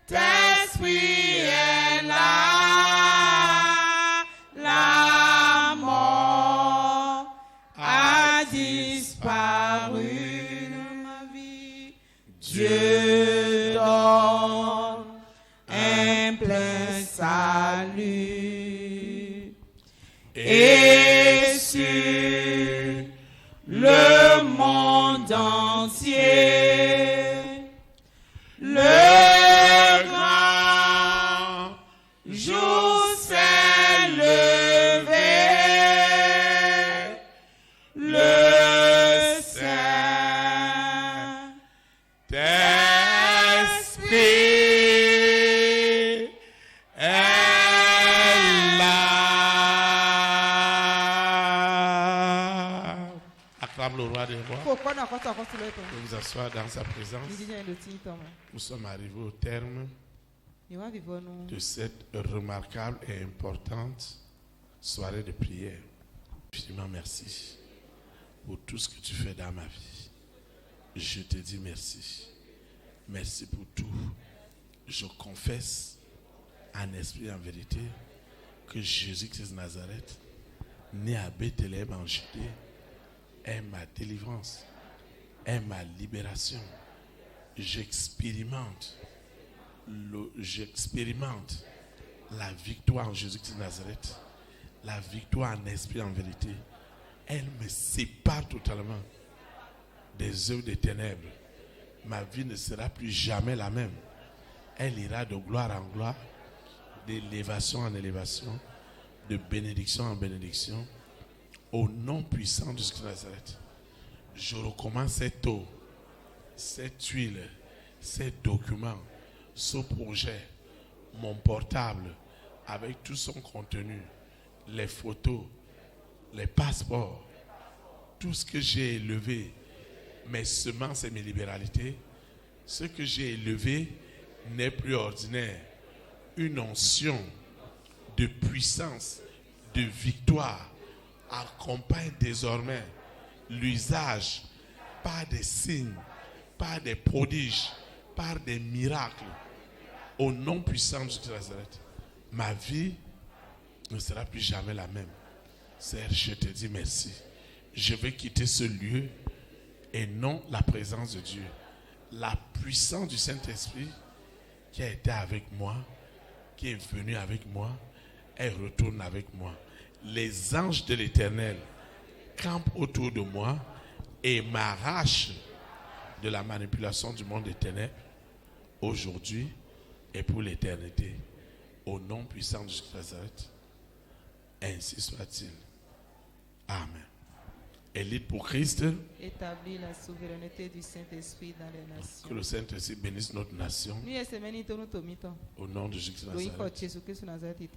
E: Saint-Esprit est là. La mort a disparu de ma vie. Dieu donne un plein salut. Et sur le monde entier, le grand jour s'est levé. Le
B: Saint-Esprit est là. Acclame le roi des rois. Vous vous asseoir dans sa présence. Nous sommes arrivés au terme de cette remarquable et importante soirée de prière. Infiniment merci pour tout ce que tu fais dans ma vie. Je te dis merci. Merci pour tout. Je confesse en esprit et en vérité que Jésus-Christ de Nazareth, né à Bethléem en Judée, est ma délivrance, est ma libération. J'expérimente la victoire en Jésus-Christ de Nazareth, la victoire en esprit et en vérité. Elle me sépare totalement des œuvres des ténèbres. Ma vie ne sera plus jamais la même. Elle ira de gloire en gloire, d'élévation en élévation, de bénédiction en bénédiction, au nom puissant de Jésus-Christ de Nazareth. Je recommence cette eau, cette huile, ces documents, ce projet, mon portable, avec tout son contenu, les photos, les passeports, tout ce que j'ai élevé, mes semences et mes libéralités, ce que j'ai élevé n'est plus ordinaire. Une onction de puissance, de victoire accompagne désormais l'usage par des signes, par des prodiges, par des miracles. Au nom puissant de Jésus de Nazareth, ma vie ne sera plus jamais la même. Seigneur, je te dis merci. Je vais quitter ce lieu et non la présence de Dieu. La puissance du Saint-Esprit qui a été avec moi, qui est venu avec moi, elle retourne avec moi. Les anges de l'Éternel campent autour de moi et m'arrachent de la manipulation du monde des ténèbres aujourd'hui et pour l'éternité. Au nom puissant de Jésus de Nazareth, ainsi soit-il. Amen. Élite pour Christ.
C: Établis la souveraineté du Saint-Esprit dans les nations.
B: Que le Saint-Esprit bénisse notre nation. Au nom de Jésus de Nazareth.